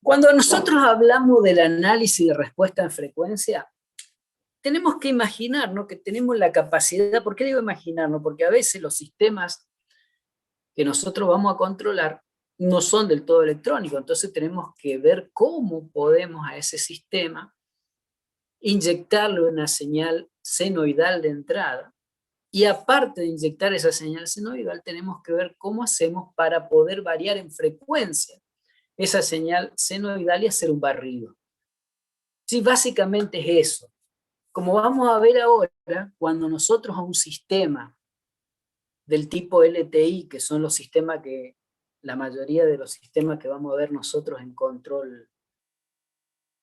Cuando nosotros hablamos del análisis de respuesta en frecuencia, tenemos que imaginar, ¿no?, que tenemos la capacidad. ¿Por qué digo imaginarnos? Porque a veces los sistemas que nosotros vamos a controlar no son del todo electrónicos, entonces tenemos que ver cómo podemos a ese sistema inyectarle una señal senoidal de entrada, y aparte de inyectar esa señal senoidal, tenemos que ver cómo hacemos para poder variar en frecuencia esa señal senoidal y hacer un barrido. Sí, básicamente es eso. Como vamos a ver ahora, cuando nosotros a un sistema del tipo LTI, que son los sistemas que, la mayoría de los sistemas que vamos a ver nosotros en control,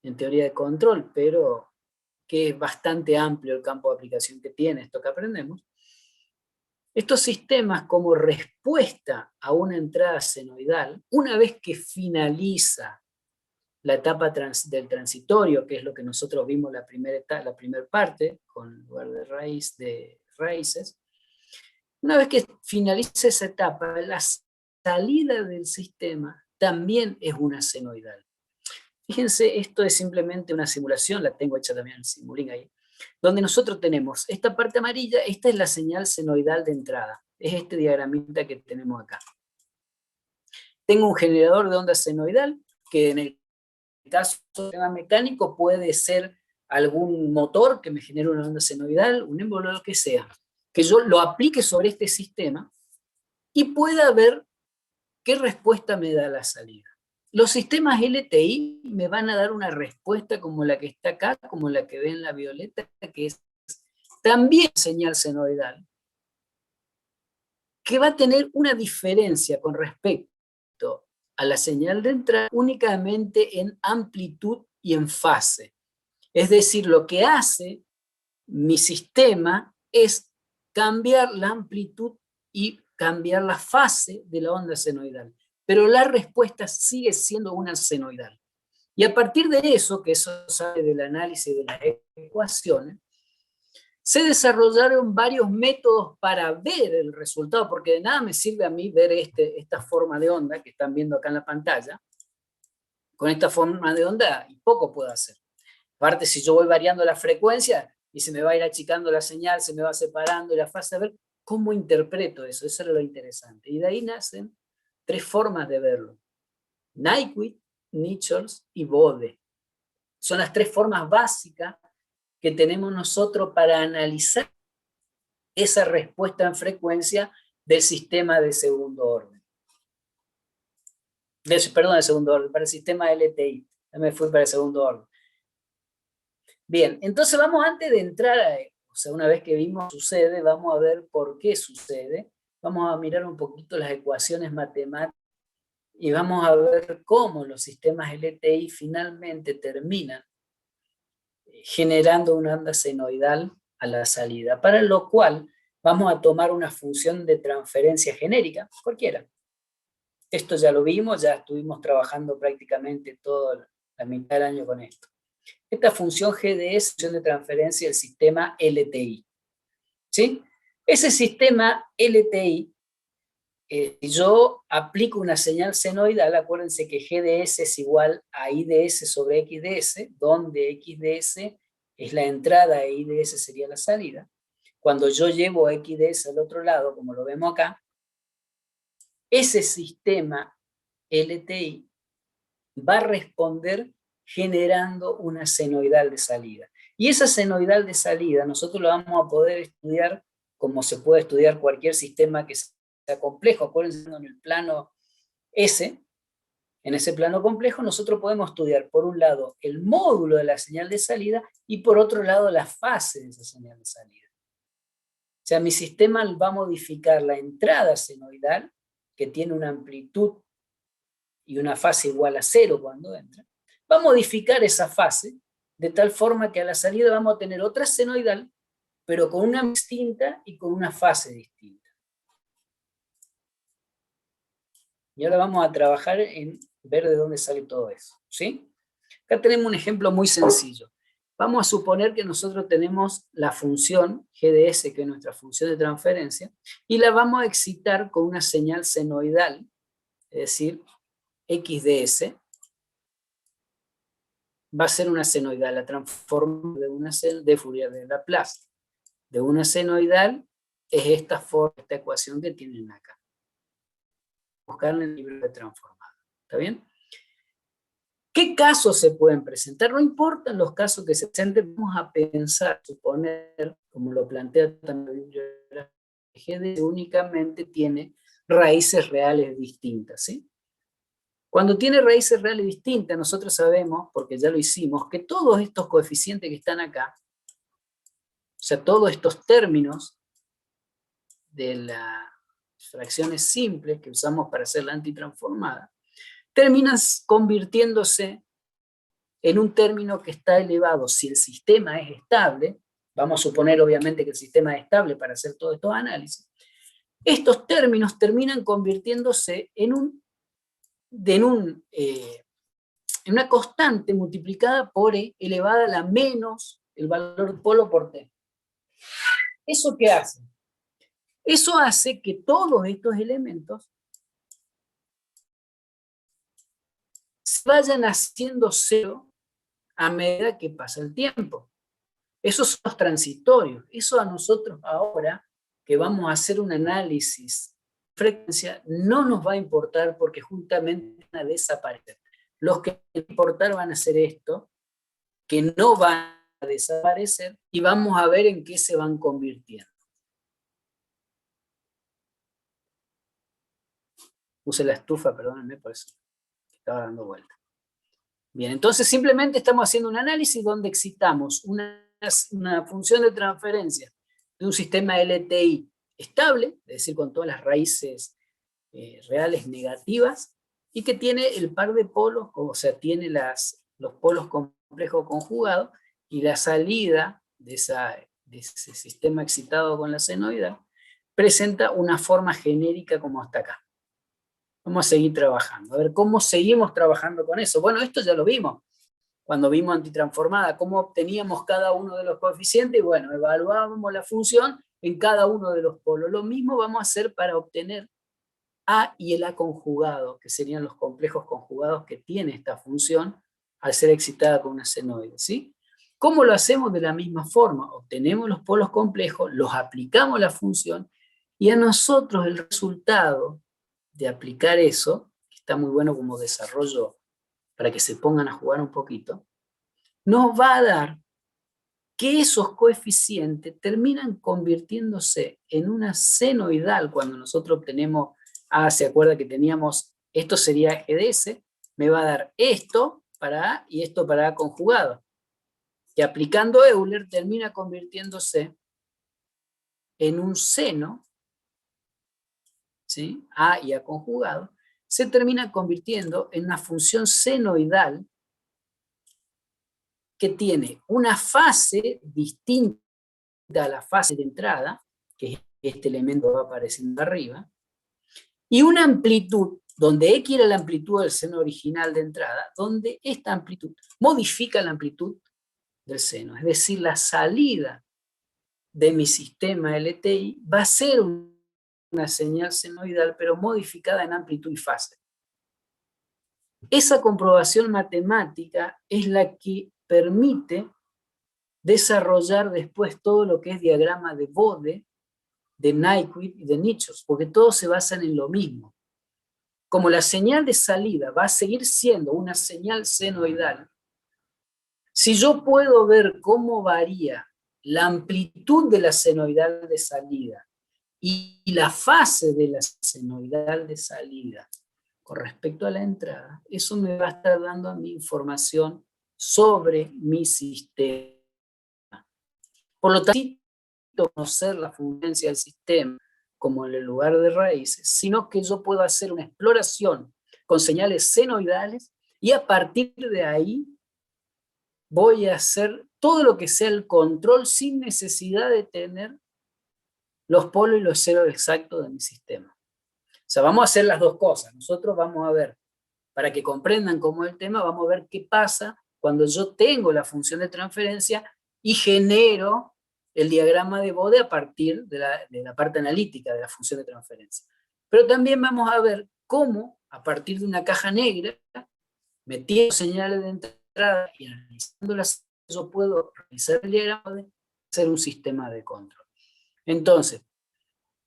en teoría de control, pero que es bastante amplio el campo de aplicación que tiene esto que aprendemos, estos sistemas, como respuesta a una entrada senoidal, una vez que finaliza la etapa del transitorio, que es lo que nosotros vimos la primera parte, con lugar de raíz de raíces, una vez que finaliza esa etapa, la salida del sistema también es una senoidal. Fíjense, esto es simplemente una simulación, la tengo hecha también en Simulink ahí, donde nosotros tenemos esta parte amarilla. Esta es la señal senoidal de entrada, es este diagramita que tenemos acá. Tengo un generador de onda senoidal, que en el caso del sistema mecánico puede ser algún motor que me genere una onda senoidal, un émbolo, lo que sea, que yo lo aplique sobre este sistema y pueda ver qué respuesta me da la salida. Los sistemas LTI me van a dar una respuesta como la que está acá, como la que ven en la violeta, que es también señal senoidal, que va a tener una diferencia con respecto a la señal de entrada únicamente en amplitud y en fase. Es decir, lo que hace mi sistema es cambiar la amplitud y cambiar la fase de la onda senoidal, pero la respuesta sigue siendo una senoidal. Y a partir de eso, que eso sale del análisis de las ecuaciones, se desarrollaron varios métodos para ver el resultado, porque de nada me sirve a mí ver esta forma de onda que están viendo acá en la pantalla. Con esta forma de onda y poco puedo hacer. Aparte, si yo voy variando la frecuencia y se me va a ir achicando la señal, se me va separando la fase, a ver cómo interpreto eso. Eso era lo interesante. Y de ahí nacen tres formas de verlo: Nyquist, Nichols y Bode. Son las tres formas básicas que tenemos nosotros para analizar esa respuesta en frecuencia del sistema de segundo orden. Perdón, de segundo orden, para el sistema LTI. Ya me fui para el segundo orden. Bien, entonces vamos, antes de entrar o sea, una vez que vimos sucede, vamos a ver por qué sucede. Vamos a mirar un poquito las ecuaciones matemáticas y vamos a ver cómo los sistemas LTI finalmente terminan generando una onda senoidal a la salida, para lo cual vamos a tomar una función de transferencia genérica, cualquiera. Esto ya lo vimos, ya estuvimos trabajando prácticamente toda la mitad del año con esto. Esta función GDS es función de transferencia del sistema LTI. ¿Sí? Ese sistema LTI, yo aplico una señal senoidal. Acuérdense que GDS es igual a IDS sobre XDS, donde XDS es la entrada e IDS sería la salida. Cuando yo llevo XDS al otro lado, como lo vemos acá, ese sistema LTI va a responder generando una senoidal de salida. Y esa senoidal de salida nosotros la vamos a poder estudiar como se puede estudiar cualquier sistema que sea complejo. Acuérdense, en el plano S, en ese plano complejo, nosotros podemos estudiar, por un lado, el módulo de la señal de salida y por otro lado, la fase de esa señal de salida. O sea, mi sistema va a modificar la entrada senoidal, que tiene una amplitud y una fase igual a 0 cuando entra, va a modificar esa fase de tal forma que a la salida vamos a tener otra senoidal, pero con una distinta y con una fase distinta. Y ahora vamos a trabajar en ver de dónde sale todo eso, ¿sí? Acá tenemos un ejemplo muy sencillo. Vamos a suponer que nosotros tenemos la función GDS, que es nuestra función de transferencia, y la vamos a excitar con una señal senoidal, es decir, XDS, va a ser una senoidal, la transforma de una de Fourier de Laplace. De una senoidal es esta forma, esta ecuación que tienen acá. Buscarla en el libro de transformada. ¿Está bien? ¿Qué casos se pueden presentar? No importan los casos que se presenten, vamos a pensar, suponer, como lo plantea también la GD, únicamente tiene raíces reales distintas, ¿sí? Cuando tiene raíces reales distintas, nosotros sabemos, porque ya lo hicimos, que todos estos coeficientes que están acá, o sea, todos estos términos de las fracciones simples que usamos para hacer la antitransformada, terminan convirtiéndose en un término que está elevado. Si el sistema es estable, vamos a suponer obviamente que el sistema es estable para hacer todos estos análisis, estos términos terminan convirtiéndose en una constante multiplicada por E elevada a la menos el valor polo por T. ¿Eso qué hace? Eso hace que todos estos elementos se vayan haciendo cero a medida que pasa el tiempo. Esos son los transitorios. Eso a nosotros ahora, que vamos a hacer un análisis de frecuencia, no nos va a importar porque justamente van a desaparecer. Los que van a importar van a ser esto, que no van a desaparecer, y vamos a ver en qué se van convirtiendo. Puse la estufa, perdónenme, por eso estaba dando vuelta. Bien, entonces simplemente estamos haciendo un análisis donde excitamos una función de transferencia de un sistema LTI estable, es decir, con todas las raíces reales negativas, y que tiene el par de polos, o sea, tiene los polos complejos conjugados, y la salida de ese sistema excitado con la senoidal presenta una forma genérica como hasta acá. Vamos a seguir trabajando. A ver, ¿cómo seguimos trabajando con eso? Bueno, esto ya lo vimos cuando vimos antitransformada, cómo obteníamos cada uno de los coeficientes, y bueno, evaluábamos la función en cada uno de los polos. Lo mismo vamos a hacer para obtener A y el A conjugado, que serían los complejos conjugados que tiene esta función al ser excitada con una senoide, ¿sí? ¿Cómo lo hacemos? De la misma forma, obtenemos los polos complejos, los aplicamos a la función, y a nosotros el resultado de aplicar eso, que está muy bueno como desarrollo para que se pongan a jugar un poquito, nos va a dar que esos coeficientes terminan convirtiéndose en una senoidal cuando nosotros obtenemos A. Se acuerda que teníamos, esto sería GDS, me va a dar esto para A y esto para A conjugado. Que aplicando Euler termina convirtiéndose en un seno, ¿sí? A y A conjugado, se termina convirtiendo en una función senoidal que tiene una fase distinta a la fase de entrada, que este elemento va apareciendo arriba, y una amplitud, donde X era la amplitud del seno original de entrada, donde esta amplitud modifica la amplitud del seno. Es decir, la salida de mi sistema LTI va a ser una señal senoidal, pero modificada en amplitud y fase. Esa comprobación matemática es la que permite desarrollar después todo lo que es diagrama de Bode, de Nyquist y de Nichols, porque todos se basan en lo mismo. Como la señal de salida va a seguir siendo una señal senoidal, si yo puedo ver cómo varía la amplitud de la senoidal de salida y la fase de la senoidal de salida con respecto a la entrada, eso me va a estar dando a mí información sobre mi sistema. Por lo tanto, no conocer la funcionalidad del sistema como en el lugar de raíces, sino que yo puedo hacer una exploración con señales senoidales, y a partir de ahí voy a hacer todo lo que sea el control sin necesidad de tener los polos y los ceros exactos de mi sistema. O sea, vamos a hacer las dos cosas. Nosotros vamos a ver, para que comprendan cómo es el tema, vamos a ver qué pasa cuando yo tengo la función de transferencia y genero el diagrama de Bode a partir de la parte analítica de la función de transferencia. Pero también vamos a ver cómo, a partir de una caja negra, metiendo señales de entrada entrada y analizándolas, yo puedo realizar el diagrama de hacer un sistema de control. Entonces,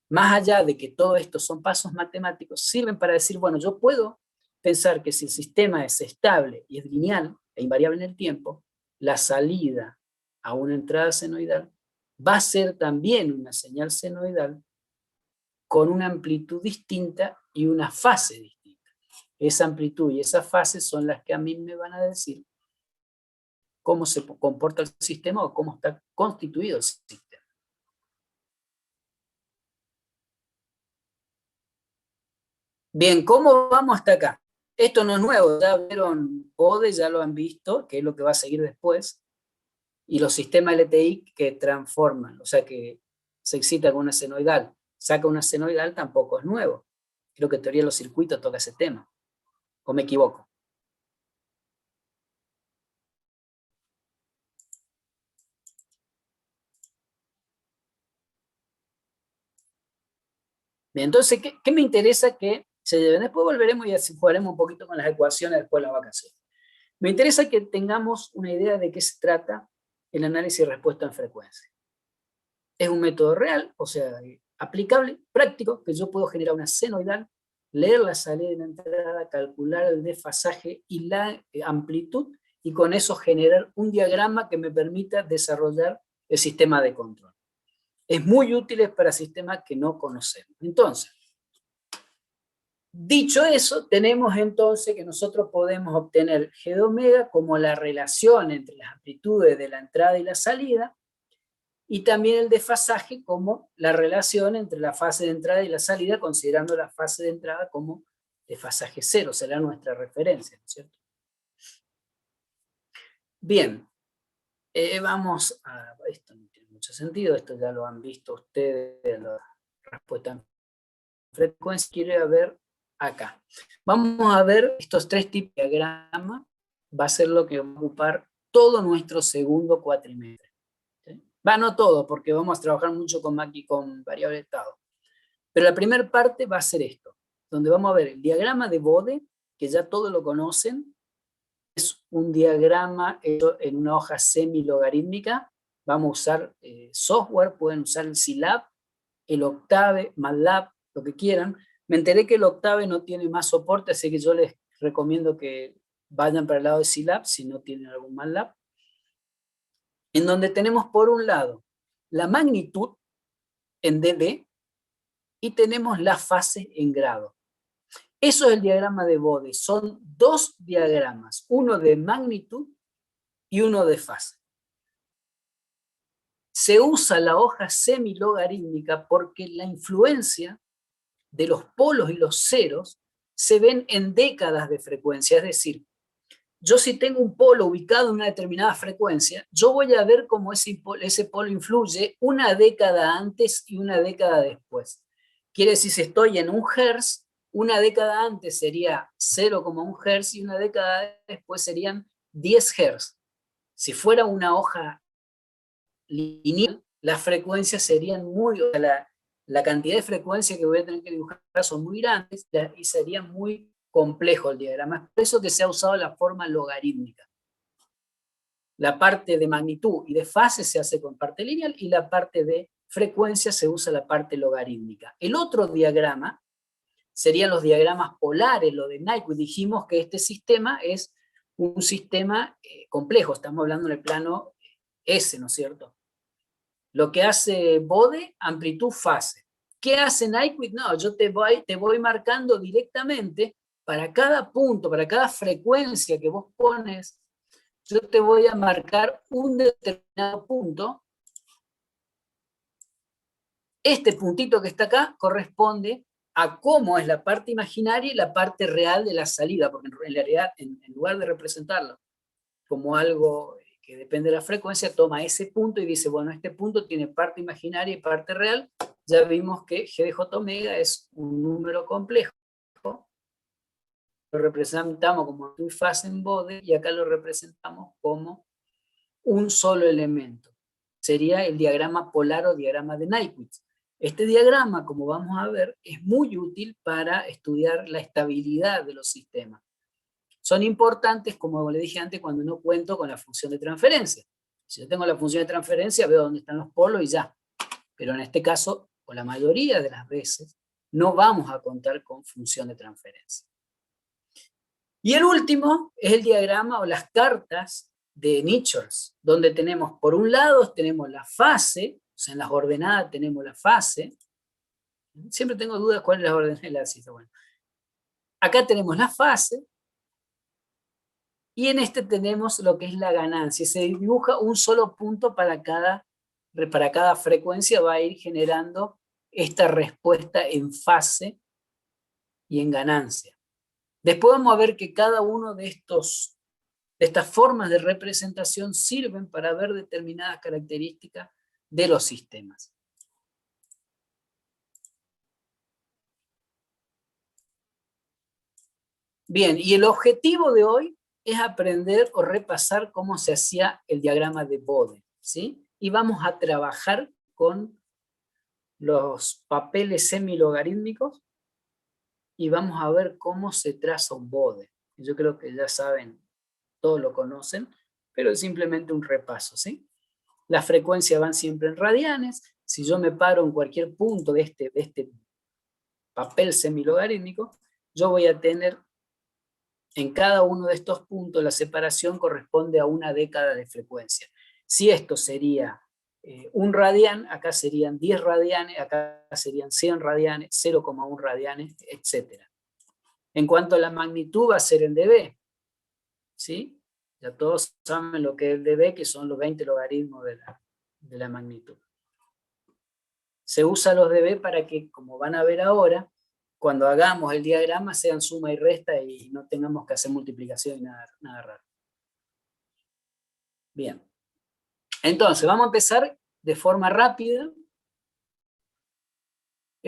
más allá de que todo esto son pasos matemáticos, sirven para decir, bueno, yo puedo pensar que si el sistema es estable y es lineal e invariable en el tiempo, la salida a una entrada senoidal va a ser también una señal senoidal con una amplitud distinta y una fase distinta. Esa amplitud y esa fase son las que a mí me van a decir cómo se comporta el sistema o cómo está constituido el sistema. Bien, ¿cómo vamos hasta acá? Esto no es nuevo, ya vieron BODE, ya lo han visto, que es lo que va a seguir después, y los sistemas LTI que transforman, o sea que se excita con una senoidal, saca una senoidal, tampoco es nuevo. Creo que teoría de los circuitos toca ese tema, o me equivoco. Bien, entonces, ¿qué me interesa que se lleven? Después volveremos y así jugaremos un poquito con las ecuaciones después de las vacaciones. Me interesa que tengamos una idea de qué se trata el análisis de respuesta en frecuencia. Es un método real, o sea, aplicable, práctico, que yo puedo generar una senoidal, leer la salida y la entrada, calcular el desfasaje y la amplitud, y con eso generar un diagrama que me permita desarrollar el sistema de control. Es muy útil para sistemas que no conocemos. Entonces, dicho eso, tenemos entonces que nosotros podemos obtener G de omega como la relación entre las amplitudes de la entrada y la salida, y también el desfasaje como la relación entre la fase de entrada y la salida, considerando la fase de entrada como desfasaje cero, será nuestra referencia, ¿no es cierto? Bien, vamos a... Esto no tiene mucho sentido, esto ya lo han visto ustedes, la respuesta en frecuencia. Quiero ver acá. Vamos a ver estos tres tipos de diagrama, va a ser lo que va a ocupar todo nuestro segundo cuatrimestre. Va, no todo, porque vamos a trabajar mucho con variable de estado. Pero la primera parte va a ser esto, donde vamos a ver el diagrama de Bode, que ya todos lo conocen. Es un diagrama hecho en una hoja semi-logarítmica. Vamos a usar software, pueden usar el Scilab, el Octave, MATLAB, lo que quieran. Me enteré que el Octave no tiene más soporte, así que yo les recomiendo que vayan para el lado de Scilab si no tienen algún MATLAB. En donde tenemos por un lado la magnitud en dB y tenemos la fase en grado. Eso es el diagrama de Bode. Son dos diagramas, uno de magnitud y uno de fase. Se usa la hoja semi-logarítmica porque la influencia de los polos y los ceros se ven en décadas de frecuencia, es decir, yo si tengo un polo ubicado en una determinada frecuencia, yo voy a ver cómo ese polo influye una década antes y una década después. Quiere decir, si estoy en 1 Hz, una década antes sería 0,1 Hz y una década después serían 10 Hz. Si fuera una hoja lineal, las frecuencias serían muy... La cantidad de frecuencias que voy a tener que dibujar son muy grandes y sería muy complejo el diagrama. Es por eso que se ha usado la forma logarítmica. La parte de magnitud y de fase se hace con parte lineal y la parte de frecuencia se usa la parte logarítmica. El otro diagrama serían los diagramas polares, lo de Nyquist. Dijimos que este sistema es un sistema complejo, estamos hablando en el plano S, ¿no es cierto? Lo que hace Bode, amplitud, fase. ¿Qué hace Nyquist? No, yo te voy marcando directamente para cada punto, para cada frecuencia que vos pones, yo te voy a marcar un determinado punto. Este puntito que está acá corresponde a cómo es la parte imaginaria y la parte real de la salida, porque en realidad, en lugar de representarlo como algo que depende de la frecuencia, toma ese punto y dice, bueno, este punto tiene parte imaginaria y parte real. Ya vimos que G de J omega es un número complejo. Lo representamos como una fase en Bode y acá lo representamos como un solo elemento. Sería el diagrama polar o diagrama de Nyquist. Este diagrama, como vamos a ver, es muy útil para estudiar la estabilidad de los sistemas. Son importantes, como le dije antes, cuando no cuento con la función de transferencia. Si yo tengo la función de transferencia, veo dónde están los polos y ya. Pero en este caso, o la mayoría de las veces, no vamos a contar con función de transferencia. Y el último es el diagrama o las cartas de Nichols, donde tenemos, por un lado, tenemos la fase, o sea, en las ordenadas tenemos la fase. Siempre tengo dudas cuál es la ordenada de la cifra. Bueno, acá tenemos la fase, y en este tenemos lo que es la ganancia. Se dibuja un solo punto para cada frecuencia, va a ir generando esta respuesta en fase y en ganancia. Después vamos a ver que cada uno de estas formas de representación sirven para ver determinadas características de los sistemas. Bien, y el objetivo de hoy es aprender o repasar cómo se hacía el diagrama de Bode, ¿sí? Y vamos a trabajar con los papeles semilogarítmicos y vamos a ver cómo se traza un Bode. Yo creo que ya saben, todos lo conocen, pero es simplemente un repaso, ¿sí? Las frecuencias van siempre en radianes. Si yo me paro en cualquier punto de este papel semilogarítmico, yo voy a tener en cada uno de estos puntos la separación corresponde a una década de frecuencia. Si esto sería un radián, acá serían 10 radianes, acá serían 100 radianes, 0,1 radianes, etc. En cuanto a la magnitud va a ser en dB, ¿sí? Ya todos saben lo que es el dB, que son los 20 logaritmos de la magnitud. Se usa los dB para que, como van a ver ahora, cuando hagamos el diagrama sean suma y resta y no tengamos que hacer multiplicación y nada raro. Bien. Entonces, vamos a empezar de forma rápida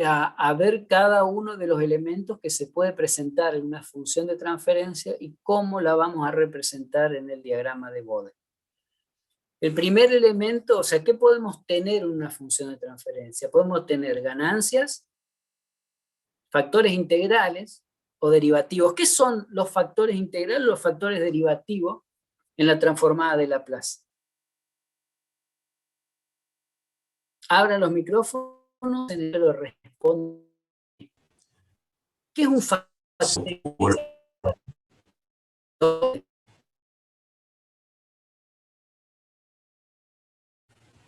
a ver cada uno de los elementos que se puede presentar en una función de transferencia y cómo la vamos a representar en el diagrama de Bode. El primer elemento, o sea, ¿qué podemos tener en una función de transferencia? Podemos tener ganancias, factores integrales o derivativos. ¿Qué son los factores integrales o los factores derivativos en la transformada de Laplace? Abran los micrófonos y lo responden. ¿Qué es un factor?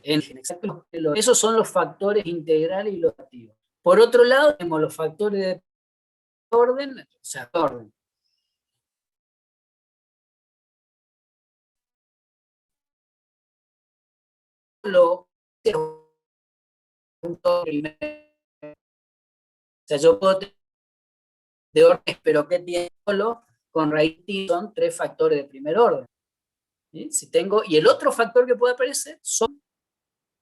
Esos son los factores integrales y los derivativos. Por otro lado, tenemos los factores de orden, o sea, orden. O sea, yo puedo tener de orden, pero ¿qué tiene solo? Con raíz son 3 factores de primer orden. ¿Sí? Si tengo, y el otro factor que puede aparecer son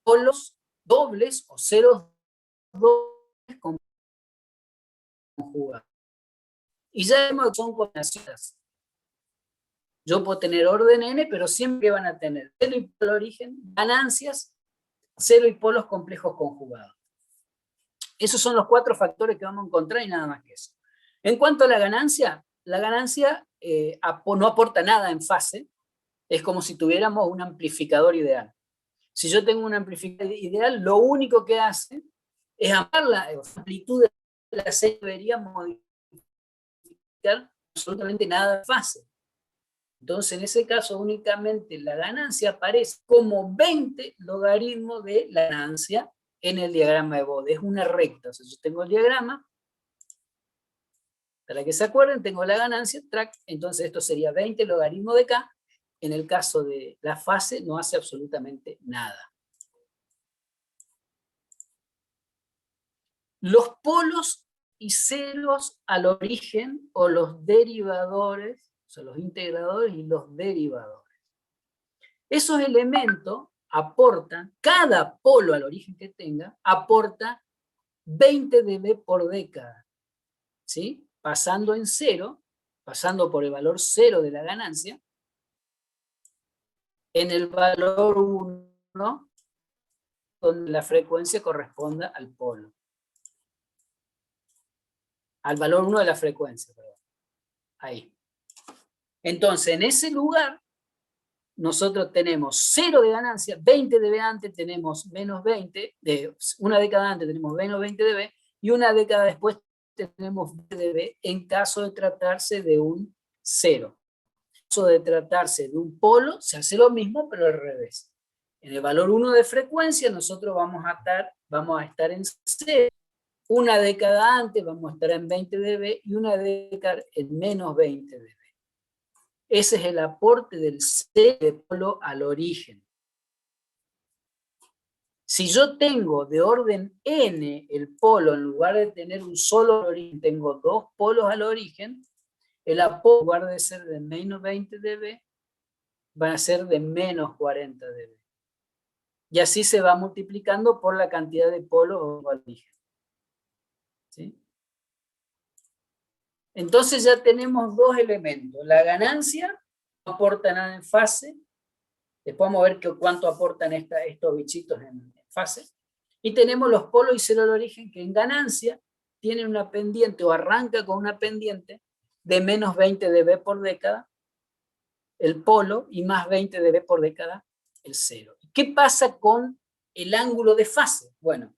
polos dobles o ceros dobles conjugados. Y ya vemos que son combinaciones. Yo puedo tener orden n, pero siempre van a tener cero y polo origen, ganancias, cero y polos complejos conjugados. Esos son los 4 factores que vamos a encontrar y nada más que eso. En cuanto a la ganancia no aporta nada en fase, es como si tuviéramos un amplificador ideal. Si yo tengo un amplificador ideal, lo único que hace es ampliar la amplitud de la serie, debería modificar absolutamente nada en fase. Entonces, en ese caso, únicamente la ganancia aparece como 20 logaritmos de la ganancia en el diagrama de Bode. Es una recta. O sea, yo tengo el diagrama, para que se acuerden, tengo la ganancia, track, entonces esto sería 20 logaritmos de K. En el caso de la fase, no hace absolutamente nada. Los polos y ceros al origen, o los derivadores, o sea, los integradores y los derivadores. Esos elementos aportan, cada polo al origen que tenga, aporta 20 dB por década, ¿sí? Pasando en cero, pasando por el valor 0 de la ganancia, en el valor 1, donde la frecuencia corresponda al polo. Al valor 1 de la frecuencia, perdón. Ahí. Entonces, en ese lugar, nosotros tenemos 0 de ganancia, 20 dB antes tenemos menos 20, una década antes tenemos menos 20 dB, y una década después tenemos 20 dB en caso de tratarse de un 0. En caso de tratarse de un polo, se hace lo mismo, pero al revés. En el valor 1 de frecuencia, nosotros vamos a estar en 0. Una década antes vamos a estar en 20 dB y una década en menos 20 dB. Ese es el aporte del C de polo al origen. Si yo tengo de orden n el polo, en lugar de tener un solo origen, tengo 2 polos al origen, el aporte, en lugar de ser de menos 20 dB, va a ser de menos 40 dB. Y así se va multiplicando por la cantidad de polos al origen. ¿Sí? Entonces ya tenemos 2 elementos. La ganancia no aporta nada en fase. Después vamos a ver cuánto aportan estos bichitos en fase. Y tenemos los polos y 0 al origen, que en ganancia tienen una pendiente, o arranca con una pendiente de menos 20 dB por década, el polo, y más 20 dB por década, el 0. ¿Qué pasa con el ángulo de fase? Bueno,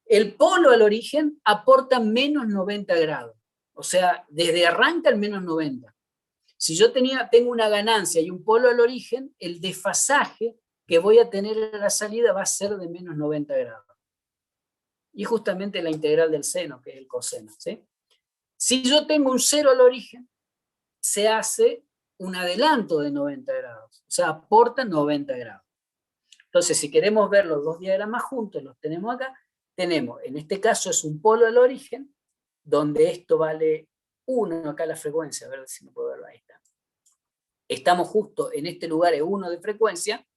el polo al origen aporta menos 90 grados. O sea, desde arranca el menos 90. Si yo tengo una ganancia y un polo al origen, el desfasaje que voy a tener a la salida va a ser de menos 90 grados. Y justamente la integral del seno, que es el coseno. ¿Sí? Si yo tengo un 0 al origen, se hace un adelanto de 90 grados. O sea, aporta 90 grados. Entonces, si queremos ver los 2 diagramas juntos, los tenemos acá. Tenemos, en este caso es un polo al origen, donde esto vale 1, acá la frecuencia, a ver si me puedo verlo, ahí está. Estamos justo en este lugar, es 1 de frecuencia,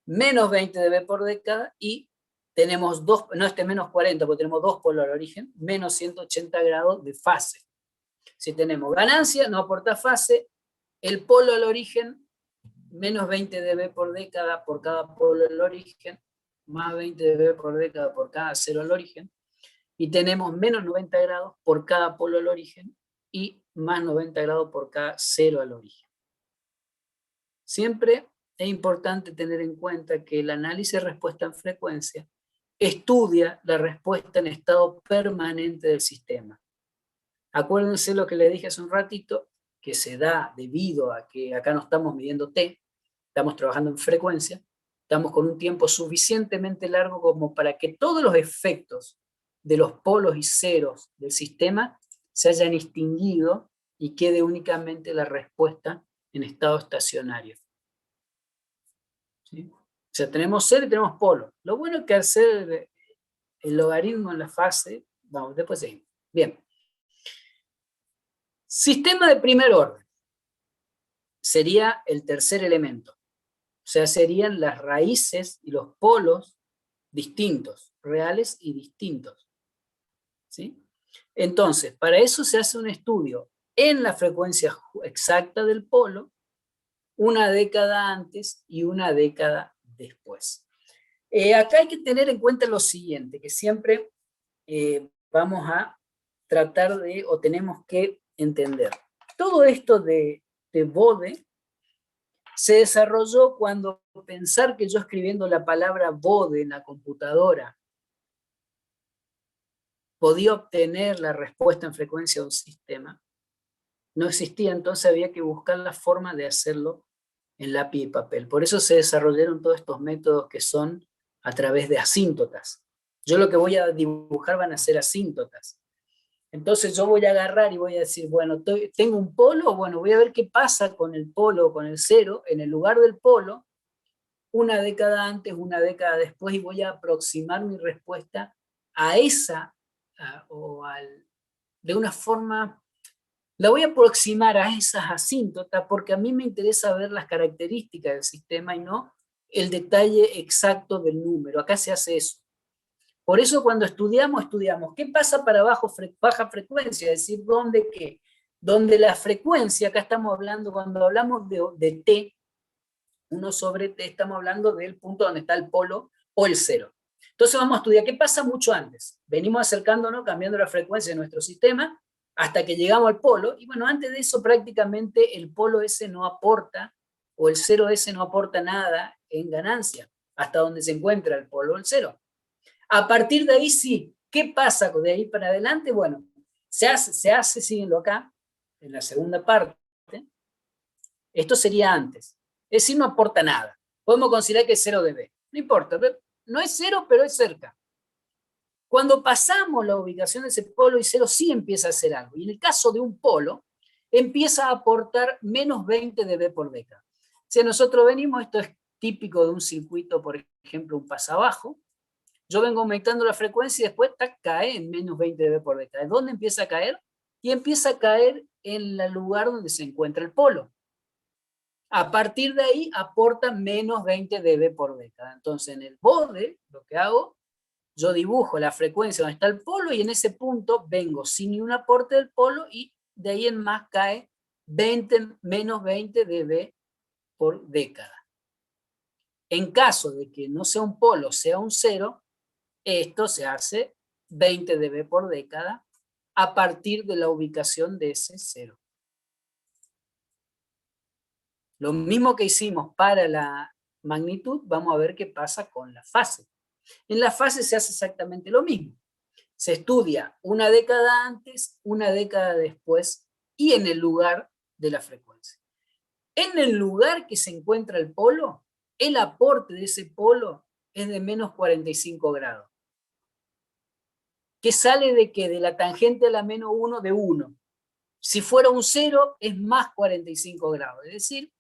menos 20 dB por década, y tenemos 2, no este menos 40, porque tenemos 2 polos al origen, menos 180 grados de fase. Si tenemos ganancia, no aporta fase, el polo al origen, menos 20 dB por década por cada polo al origen, más 20 dB por década por cada 0 al origen, y tenemos menos 90 grados por cada polo al origen, y más 90 grados por cada 0 al origen. Siempre es importante tener en cuenta que el análisis de respuesta en frecuencia estudia la respuesta en estado permanente del sistema. Acuérdense lo que les dije hace un ratito, que se da debido a que acá no estamos midiendo T, estamos trabajando en frecuencia, estamos con un tiempo suficientemente largo como para que todos los efectos de los polos y ceros del sistema se hayan extinguido y quede únicamente la respuesta en estado estacionario. ¿Sí? O sea, tenemos cero y tenemos polo. Lo bueno es que al ser el logaritmo en la fase, vamos, después seguimos. Bien. Sistema de primer orden sería el tercer elemento. O sea, serían las raíces y los polos distintos, reales y distintos. ¿Sí? Entonces, para eso se hace un estudio en la frecuencia exacta del polo, una década antes y una década después. Acá hay que tener en cuenta lo siguiente, que siempre vamos a tratar de, o tenemos que entender. Todo esto de Bode se desarrolló cuando pensar que yo escribiendo la palabra Bode en la computadora podía obtener la respuesta en frecuencia de un sistema, no existía, entonces había que buscar la forma de hacerlo en lápiz y papel. Por eso se desarrollaron todos estos métodos que son a través de asíntotas. Yo lo que voy a dibujar van a ser asíntotas. Entonces yo voy a agarrar y voy a decir, bueno, tengo un polo, bueno, voy a ver qué pasa con el polo o con el cero, en el lugar del polo, una década antes, una década después, y voy a aproximar mi respuesta a esa, de una forma, la voy a aproximar a esas asíntotas, porque a mí me interesa ver las características del sistema y no el detalle exacto del número. Acá se hace eso. Por eso cuando estudiamos, ¿qué pasa para baja frecuencia? Es decir, ¿dónde qué? Donde la frecuencia, acá estamos hablando, cuando hablamos de T, 1 sobre T, estamos hablando del punto donde está el polo o el cero. Entonces vamos a estudiar qué pasa mucho antes. Venimos acercándonos, cambiando la frecuencia de nuestro sistema, hasta que llegamos al polo, y bueno, antes de eso prácticamente el polo S no aporta, o el 0S no aporta nada en ganancia, hasta donde se encuentra el polo del 0. A partir de ahí sí, ¿qué pasa de ahí para adelante? Bueno, se hace, síguenlo acá, en la segunda parte, esto sería antes, es decir, no aporta nada. Podemos considerar que es 0 dB, no importa, no es 0, pero es cerca. Cuando pasamos la ubicación de ese polo y 0 sí empieza a hacer algo, y en el caso de un polo, empieza a aportar menos 20 dB por década. Si nosotros venimos, esto es típico de un circuito, por ejemplo, un pasabajo, yo vengo aumentando la frecuencia y después cae en menos 20 dB por década. ¿Dónde empieza a caer? Y empieza a caer en el lugar donde se encuentra el polo. A partir de ahí aporta menos 20 dB por década. Entonces en el bode, lo que hago, yo dibujo la frecuencia donde está el polo y en ese punto vengo sin ni un aporte del polo y de ahí en más cae menos 20 dB por década. En caso de que no sea un polo, sea un 0, esto se hace 20 dB por década a partir de la ubicación de ese 0. Lo mismo que hicimos para la magnitud, vamos a ver qué pasa con la fase. En la fase se hace exactamente lo mismo. Se estudia una década antes, una década después y en el lugar de la frecuencia. En el lugar que se encuentra el polo, el aporte de ese polo es de menos 45 grados. ¿Qué sale de qué? De la tangente a la menos 1 de 1. Si fuera un 0, es más 45 grados. Es decir,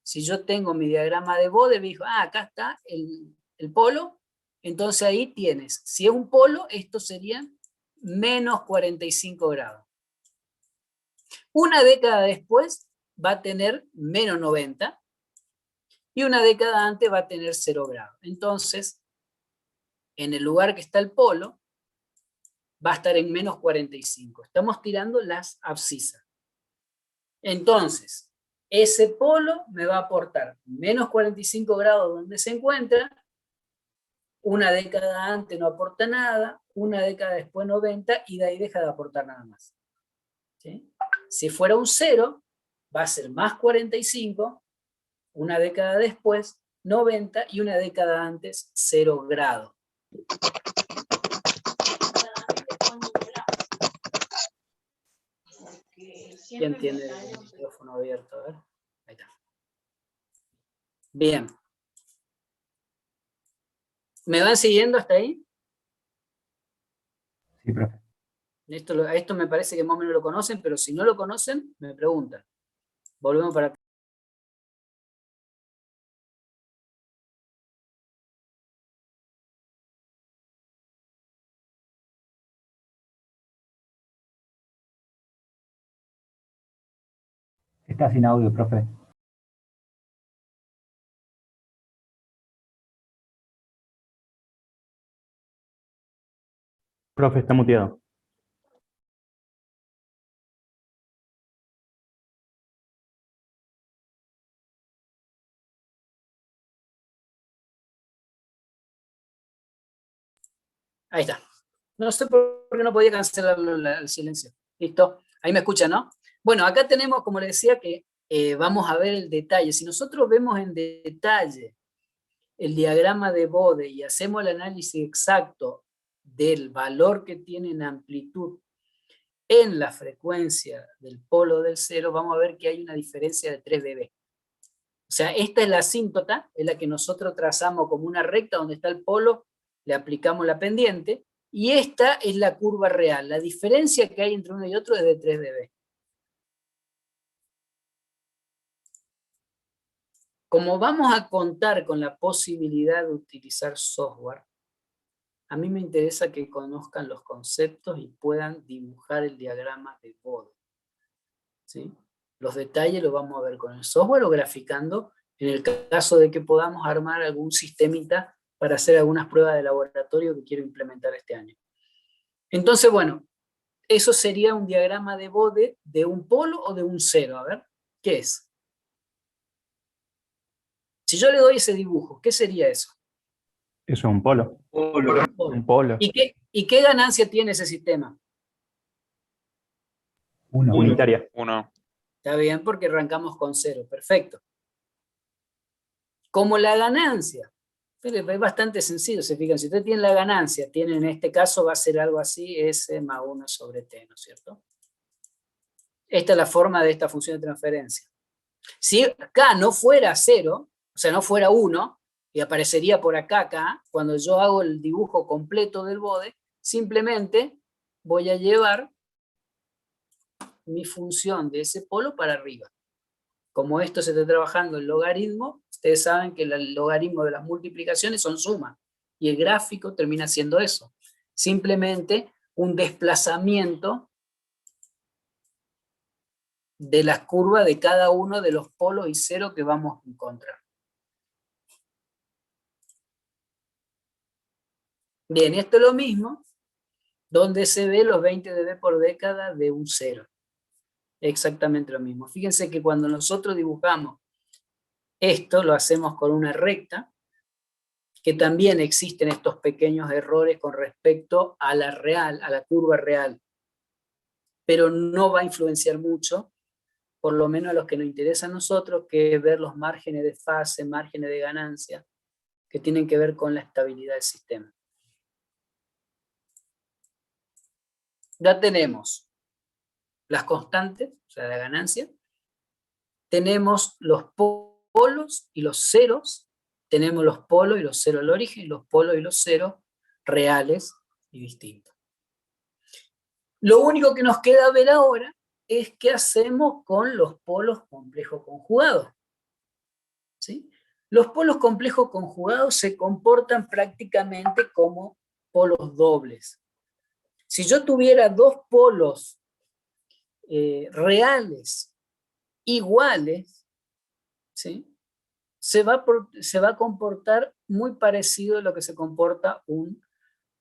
si yo tengo mi diagrama de Bode, me dijo, acá está el polo, entonces ahí tienes, si es un polo, esto sería menos 45 grados. Una década después va a tener menos 90, y una década antes va a tener 0 grados. Entonces, en el lugar que está el polo, va a estar en menos 45. Estamos tirando las abscisas. Entonces, ese polo me va a aportar menos 45 grados donde se encuentra, una década antes no aporta nada, una década después 90, y de ahí deja de aportar nada más. ¿Sí? Si fuera un 0, va a ser más 45, una década después 90, y una década antes 0 grados. ¿Quién tiene el micrófono abierto? A ver. Ahí está. Bien. ¿Me van siguiendo hasta ahí? Sí, profe. Esto me parece que más o menos lo conocen, pero si no lo conocen, me preguntan. Volvemos para acá. Está sin audio, profe. Profe, está muteado. Ahí está. No sé por qué no podía cancelar el silencio. ¿Listo? Ahí me escuchan, ¿no? Bueno, acá tenemos, como les decía, que vamos a ver el detalle. Si nosotros vemos en detalle el diagrama de Bode y hacemos el análisis exacto del valor que tiene en amplitud en la frecuencia del polo del 0, vamos a ver que hay una diferencia de 3 dB. O sea, esta es la asíntota, es la que nosotros trazamos como una recta donde está el polo, le aplicamos la pendiente, y esta es la curva real. La diferencia que hay entre uno y otro es de 3 dB. Como vamos a contar con la posibilidad de utilizar software, a mí me interesa que conozcan los conceptos y puedan dibujar el diagrama de Bode. ¿Sí? Los detalles los vamos a ver con el software o graficando, en el caso de que podamos armar algún sistemita para hacer algunas pruebas de laboratorio que quiero implementar este año. Entonces, bueno, eso sería un diagrama de Bode de un polo o de un 0. A ver, ¿qué es? Si yo le doy ese dibujo, ¿qué sería eso? Eso es un polo. Un polo. Un polo. ¿Y qué ganancia tiene ese sistema? Unitaria. 1. Está bien, porque arrancamos con 0. Perfecto. Como la ganancia. Es bastante sencillo, se fijan. Si usted tiene la ganancia, tiene en este caso va a ser algo así, S más 1 sobre T, ¿no es cierto? Esta es la forma de esta función de transferencia. Si acá no fuera 0, o sea, no fuera 1, y aparecería por acá, cuando yo hago el dibujo completo del bode, simplemente voy a llevar mi función de ese polo para arriba. Como esto se está trabajando en logaritmo, ustedes saben que el logaritmo de las multiplicaciones son sumas, y el gráfico termina siendo eso. Simplemente un desplazamiento de las curvas de cada uno de los polos y 0 que vamos a encontrar. Bien, esto es lo mismo, donde se ve los 20 dB por década de un 0. Exactamente lo mismo. Fíjense que cuando nosotros dibujamos esto, lo hacemos con una recta, que también existen estos pequeños errores con respecto a la real, a la curva real, pero no va a influenciar mucho, por lo menos a los que nos interesa a nosotros, que es ver los márgenes de fase, márgenes de ganancia, que tienen que ver con la estabilidad del sistema. Ya tenemos las constantes, o sea, la ganancia, tenemos los polos y los ceros, tenemos los polos y los ceros al origen, y los polos y los ceros reales y distintos. Lo único que nos queda ver ahora es qué hacemos con los polos complejos conjugados. ¿Sí? Los polos complejos conjugados se comportan prácticamente como polos dobles. Si yo tuviera dos polos reales iguales, ¿sí? se va a comportar muy parecido a lo que se comporta un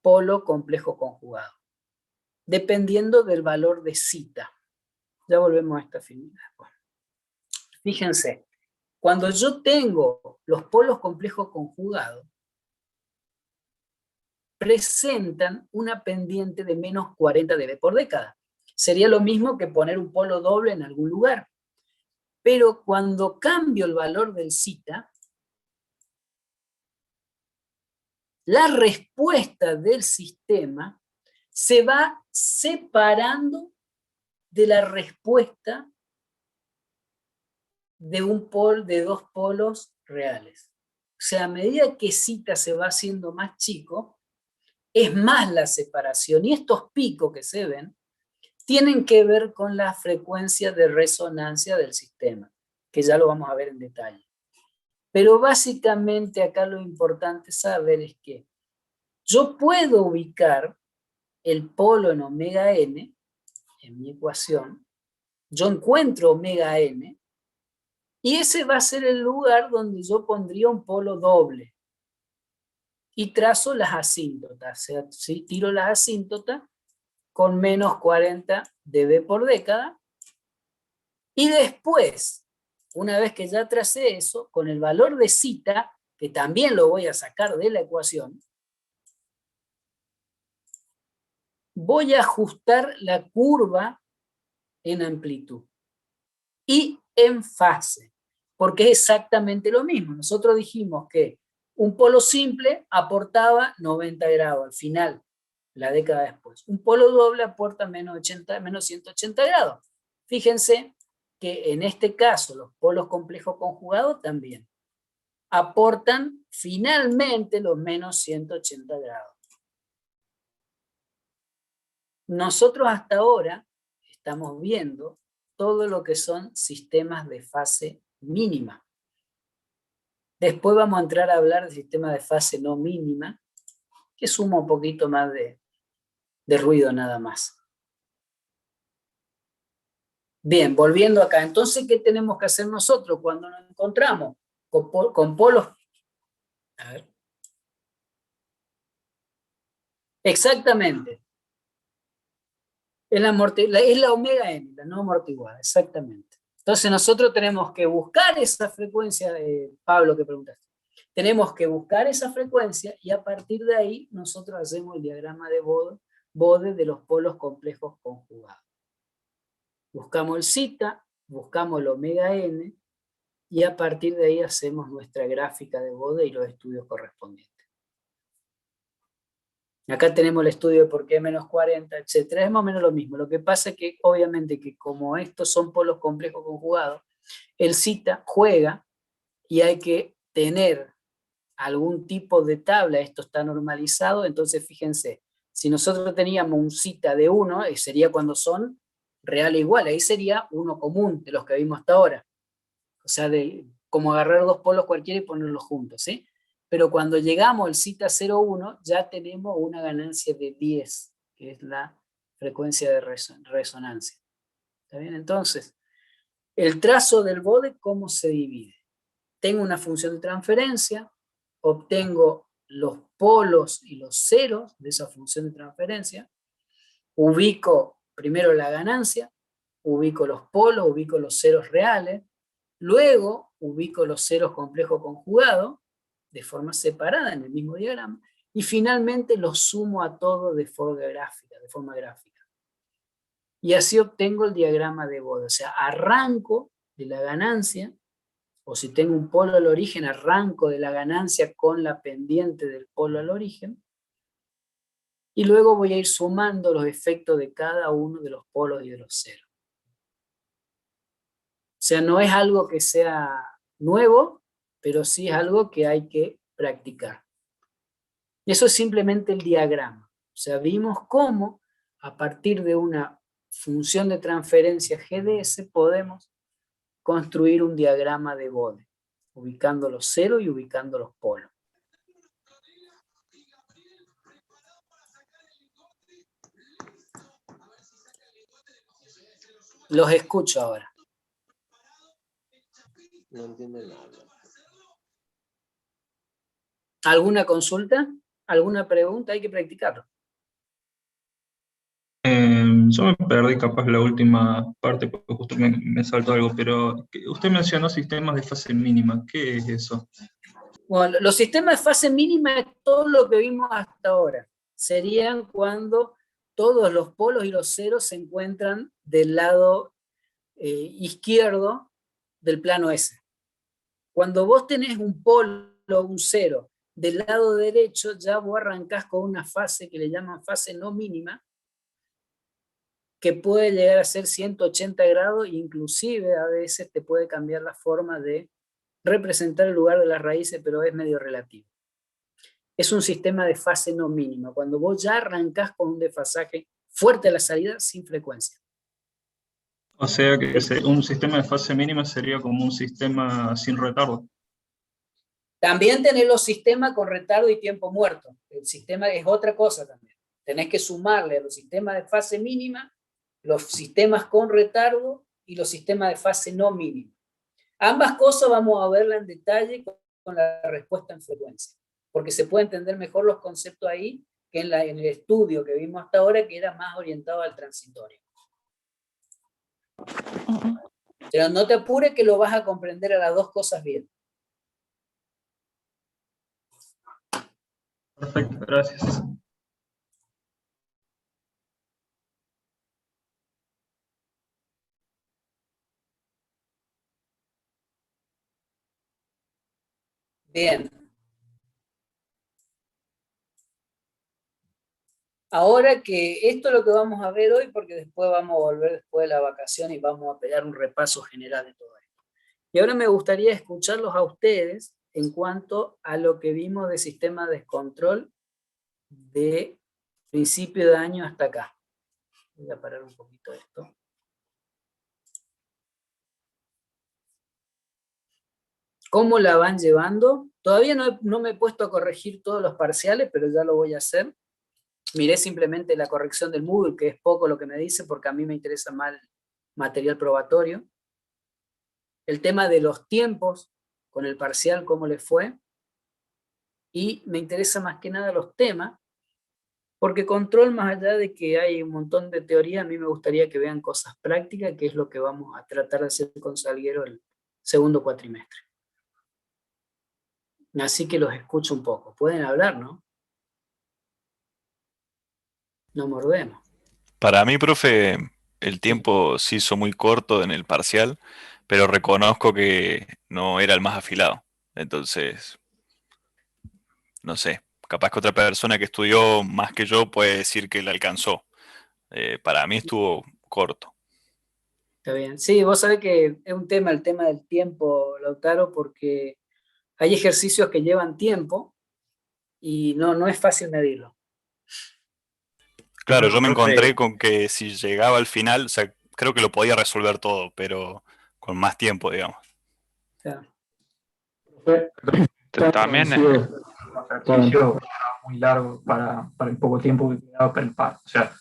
polo complejo conjugado, dependiendo del valor de zeta. Ya volvemos a esta figura. Fíjense, cuando yo tengo los polos complejos conjugados, presentan una pendiente de menos 40 dB por década. Sería lo mismo que poner un polo doble en algún lugar. Pero cuando cambio el valor del zeta, la respuesta del sistema se va separando de la respuesta de dos polos reales. O sea, a medida que zeta se va haciendo más chico, es más la separación. Y estos picos que se ven tienen que ver con la frecuencia de resonancia del sistema, que ya lo vamos a ver en detalle. Pero básicamente acá lo importante saber es que yo puedo ubicar el polo en omega n, en mi ecuación, yo encuentro omega n, y ese va a ser el lugar donde yo pondría un polo doble. Y trazo las asíntotas, o sea, ¿sí? Tiro las asíntotas con menos 40 dB por década, y después, una vez que ya tracé eso, con el valor de zeta, que también lo voy a sacar de la ecuación, voy a ajustar la curva en amplitud y en fase, porque es exactamente lo mismo. Nosotros dijimos que un polo simple aportaba 90 grados al final, la década después. Un polo doble aporta menos 180 grados. Fíjense que en este caso los polos complejos conjugados también aportan finalmente los menos 180 grados. Nosotros hasta ahora estamos viendo todo lo que son sistemas de fase mínima. Después vamos a entrar a hablar de sistemas de fase no mínima, que suma un poquito más de ruido nada más. Bien, volviendo acá. Entonces, ¿qué tenemos que hacer nosotros cuando nos encontramos con polos? A ver. Exactamente. Es la omega n, la no amortiguada, exactamente. Entonces nosotros tenemos que buscar esa frecuencia, Pablo, que preguntaste. Tenemos que buscar esa frecuencia y a partir de ahí nosotros hacemos el diagrama de Bode de los polos complejos conjugados. Buscamos el zeta, buscamos el omega n, y a partir de ahí hacemos nuestra gráfica de Bode y los estudios correspondientes. Acá tenemos el estudio de por qué menos 40, etc. Es más o menos lo mismo. Lo que pasa es que, obviamente, que como estos son polos complejos conjugados, el zeta juega y hay que tener algún tipo de tabla. Esto está normalizado, entonces fíjense, si nosotros teníamos un zeta de 1, sería cuando son real e igual, ahí sería uno común de los que vimos hasta ahora. O sea, como agarrar dos polos cualquiera y ponerlos juntos, ¿sí? Pero cuando llegamos al zeta 0,1 ya tenemos una ganancia de 10, que es la frecuencia de resonancia. ¿Está bien? Entonces, el trazo del Bode, ¿cómo se divide? Tengo una función de transferencia, obtengo los polos y los ceros de esa función de transferencia, ubico primero la ganancia, ubico los polos, ubico los ceros reales, luego ubico los ceros complejos conjugados de forma separada en el mismo diagrama, y finalmente los sumo a todos de forma gráfica. Y así obtengo el diagrama de Bode. O sea, arranco de la ganancia, o si tengo un polo al origen, arranco de la ganancia con la pendiente del polo al origen, y luego voy a ir sumando los efectos de cada uno de los polos y de los ceros. O sea, no es algo que sea nuevo, pero sí es algo que hay que practicar. Y eso es simplemente el diagrama. O sea, vimos cómo a partir de una función de transferencia GDS podemos construir un diagrama de Bode, ubicando los ceros y ubicando los polos. Los escucho ahora. No entiendo nada. ¿Alguna consulta? ¿Alguna pregunta? Hay que practicarlo. Yo me perdí capaz la última parte porque justo me saltó algo, pero usted mencionó sistemas de fase mínima. ¿Qué es eso? Bueno, los sistemas de fase mínima es todo lo que vimos hasta ahora. Serían cuando todos los polos y los ceros se encuentran del lado izquierdo del plano S. Cuando vos tenés un polo o un cero del lado derecho, ya vos arrancás con una fase que le llaman fase no mínima, que puede llegar a ser 180 grados, inclusive a veces te puede cambiar la forma de representar el lugar de las raíces, pero es medio relativo. Es un sistema de fase no mínima, cuando vos ya arrancás con un desfasaje fuerte a la salida sin frecuencia. O sea que un sistema de fase mínima sería como un sistema sin retardo. También tenés los sistemas con retardo y tiempo muerto. El sistema es otra cosa también. Tenés que sumarle a los sistemas de fase mínima los sistemas con retardo y los sistemas de fase no mínima. Ambas cosas vamos a verlas en detalle con la respuesta en frecuencia, porque se puede entender mejor los conceptos ahí que en el estudio que vimos hasta ahora, que era más orientado al transitorio. Pero no te apures que lo vas a comprender a las dos cosas bien. Perfecto, gracias. Bien. Ahora que esto es lo que vamos a ver hoy, porque después vamos a volver después de la vacación y vamos a pegar un repaso general de todo esto. Y ahora me gustaría escucharlos a ustedes en cuanto a lo que vimos de sistema de control de principio de año hasta acá. Voy a parar un poquito esto. ¿Cómo la van llevando? Todavía no me he puesto a corregir todos los parciales, pero ya lo voy a hacer. Miré simplemente la corrección del Moodle, que es poco lo que me dice, porque a mí me interesa más el material probatorio. El tema de los tiempos con el parcial, cómo le fue. Y me interesa más que nada los temas, porque control, más allá de que hay un montón de teoría, a mí me gustaría que vean cosas prácticas, que es lo que vamos a tratar de hacer con Salguero el segundo cuatrimestre. Así que los escucho un poco. Pueden hablar, ¿no? No mordemos. Para mí, profe, el Sí, tiempo se hizo muy corto en el parcial, pero reconozco que no era el más afilado. Entonces, no sé, capaz que otra persona que estudió más que yo puede decir que le alcanzó. Para mí estuvo corto. está bien. Sí, vos sabés que es un tema, el tema del tiempo, Lautaro, porque hay ejercicios que llevan tiempo y no es fácil medirlo. Claro, yo Bueno, me profe, encontré con que si llegaba al final, o sea, creo que lo podía resolver todo, pero con más tiempo, digamos. O sea, También ejercicio muy largo para el poco tiempo que quedaba para el par. O sea,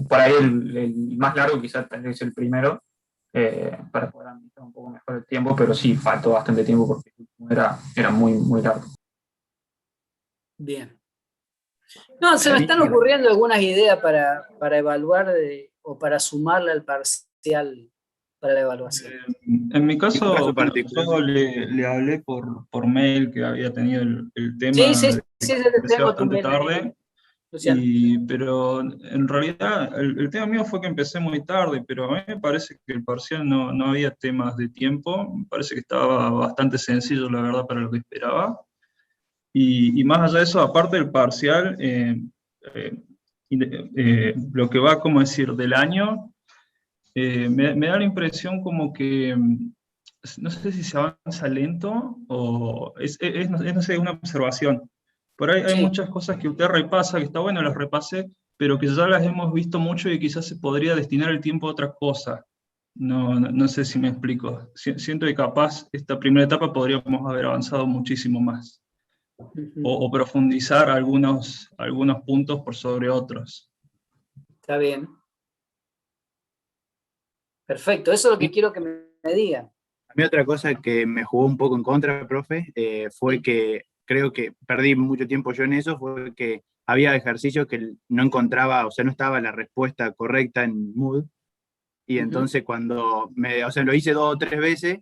por ahí el más largo quizás tendría que ser el primero, para poder administrar un poco mejor el tiempo, pero sí, faltó bastante tiempo porque el último era muy, muy largo. bien. No, se me sí, están ocurriendo algunas ideas para evaluar o para sumarle al parcial para la evaluación. En mi en un caso caso, particular, yo le hablé por mail que había tenido el Sí, tema, sí, de sí, que sí, empecé tengo tu bastante mail ahí, tarde, Luciano. pero en realidad el tema mío fue que empecé muy tarde, pero a mí me parece que el parcial no había temas de tiempo, me parece que estaba bastante sencillo, la verdad, para lo que esperaba. Y más allá de eso, aparte del parcial, eh, lo que va, como decir, del año, me da la impresión como que, no sé si se avanza lento o no sé, una observación. Por ahí hay Sí, muchas cosas que usted repasa, que está bueno, las repase, pero que ya las hemos visto mucho y quizás se podría destinar el tiempo a otras cosas. No sé si me explico. Siento que capaz esta primera etapa podríamos haber avanzado muchísimo más ujú, o profundizar algunos puntos por sobre otros. está bien. Perfecto, eso es lo que quiero que me digan. a mí otra cosa que me jugó un poco en contra, profe, fue Sí, que creo que perdí mucho tiempo yo en eso, fue que había ejercicios que no encontraba, o sea, no estaba la respuesta correcta en Mood, y ujú. entonces cuando o sea, lo hice 2 o 3 veces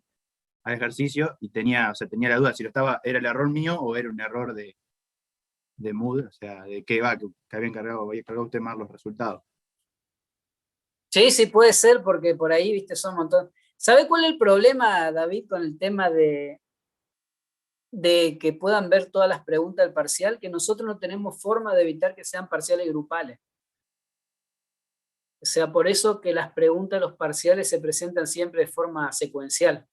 al ejercicio y tenía, o sea, tenía la duda si era el error mío o era un error de Mood, o sea, de que había cargado usted mal los resultados. Sí, sí, puede ser, porque por ahí, viste, son un montón. ¿Sabe cuál es el problema, David, con el tema de que puedan ver todas las preguntas del parcial? Que nosotros no tenemos forma de evitar que sean parciales grupales. O sea, por eso que las preguntas de los parciales se presentan siempre de forma secuencial.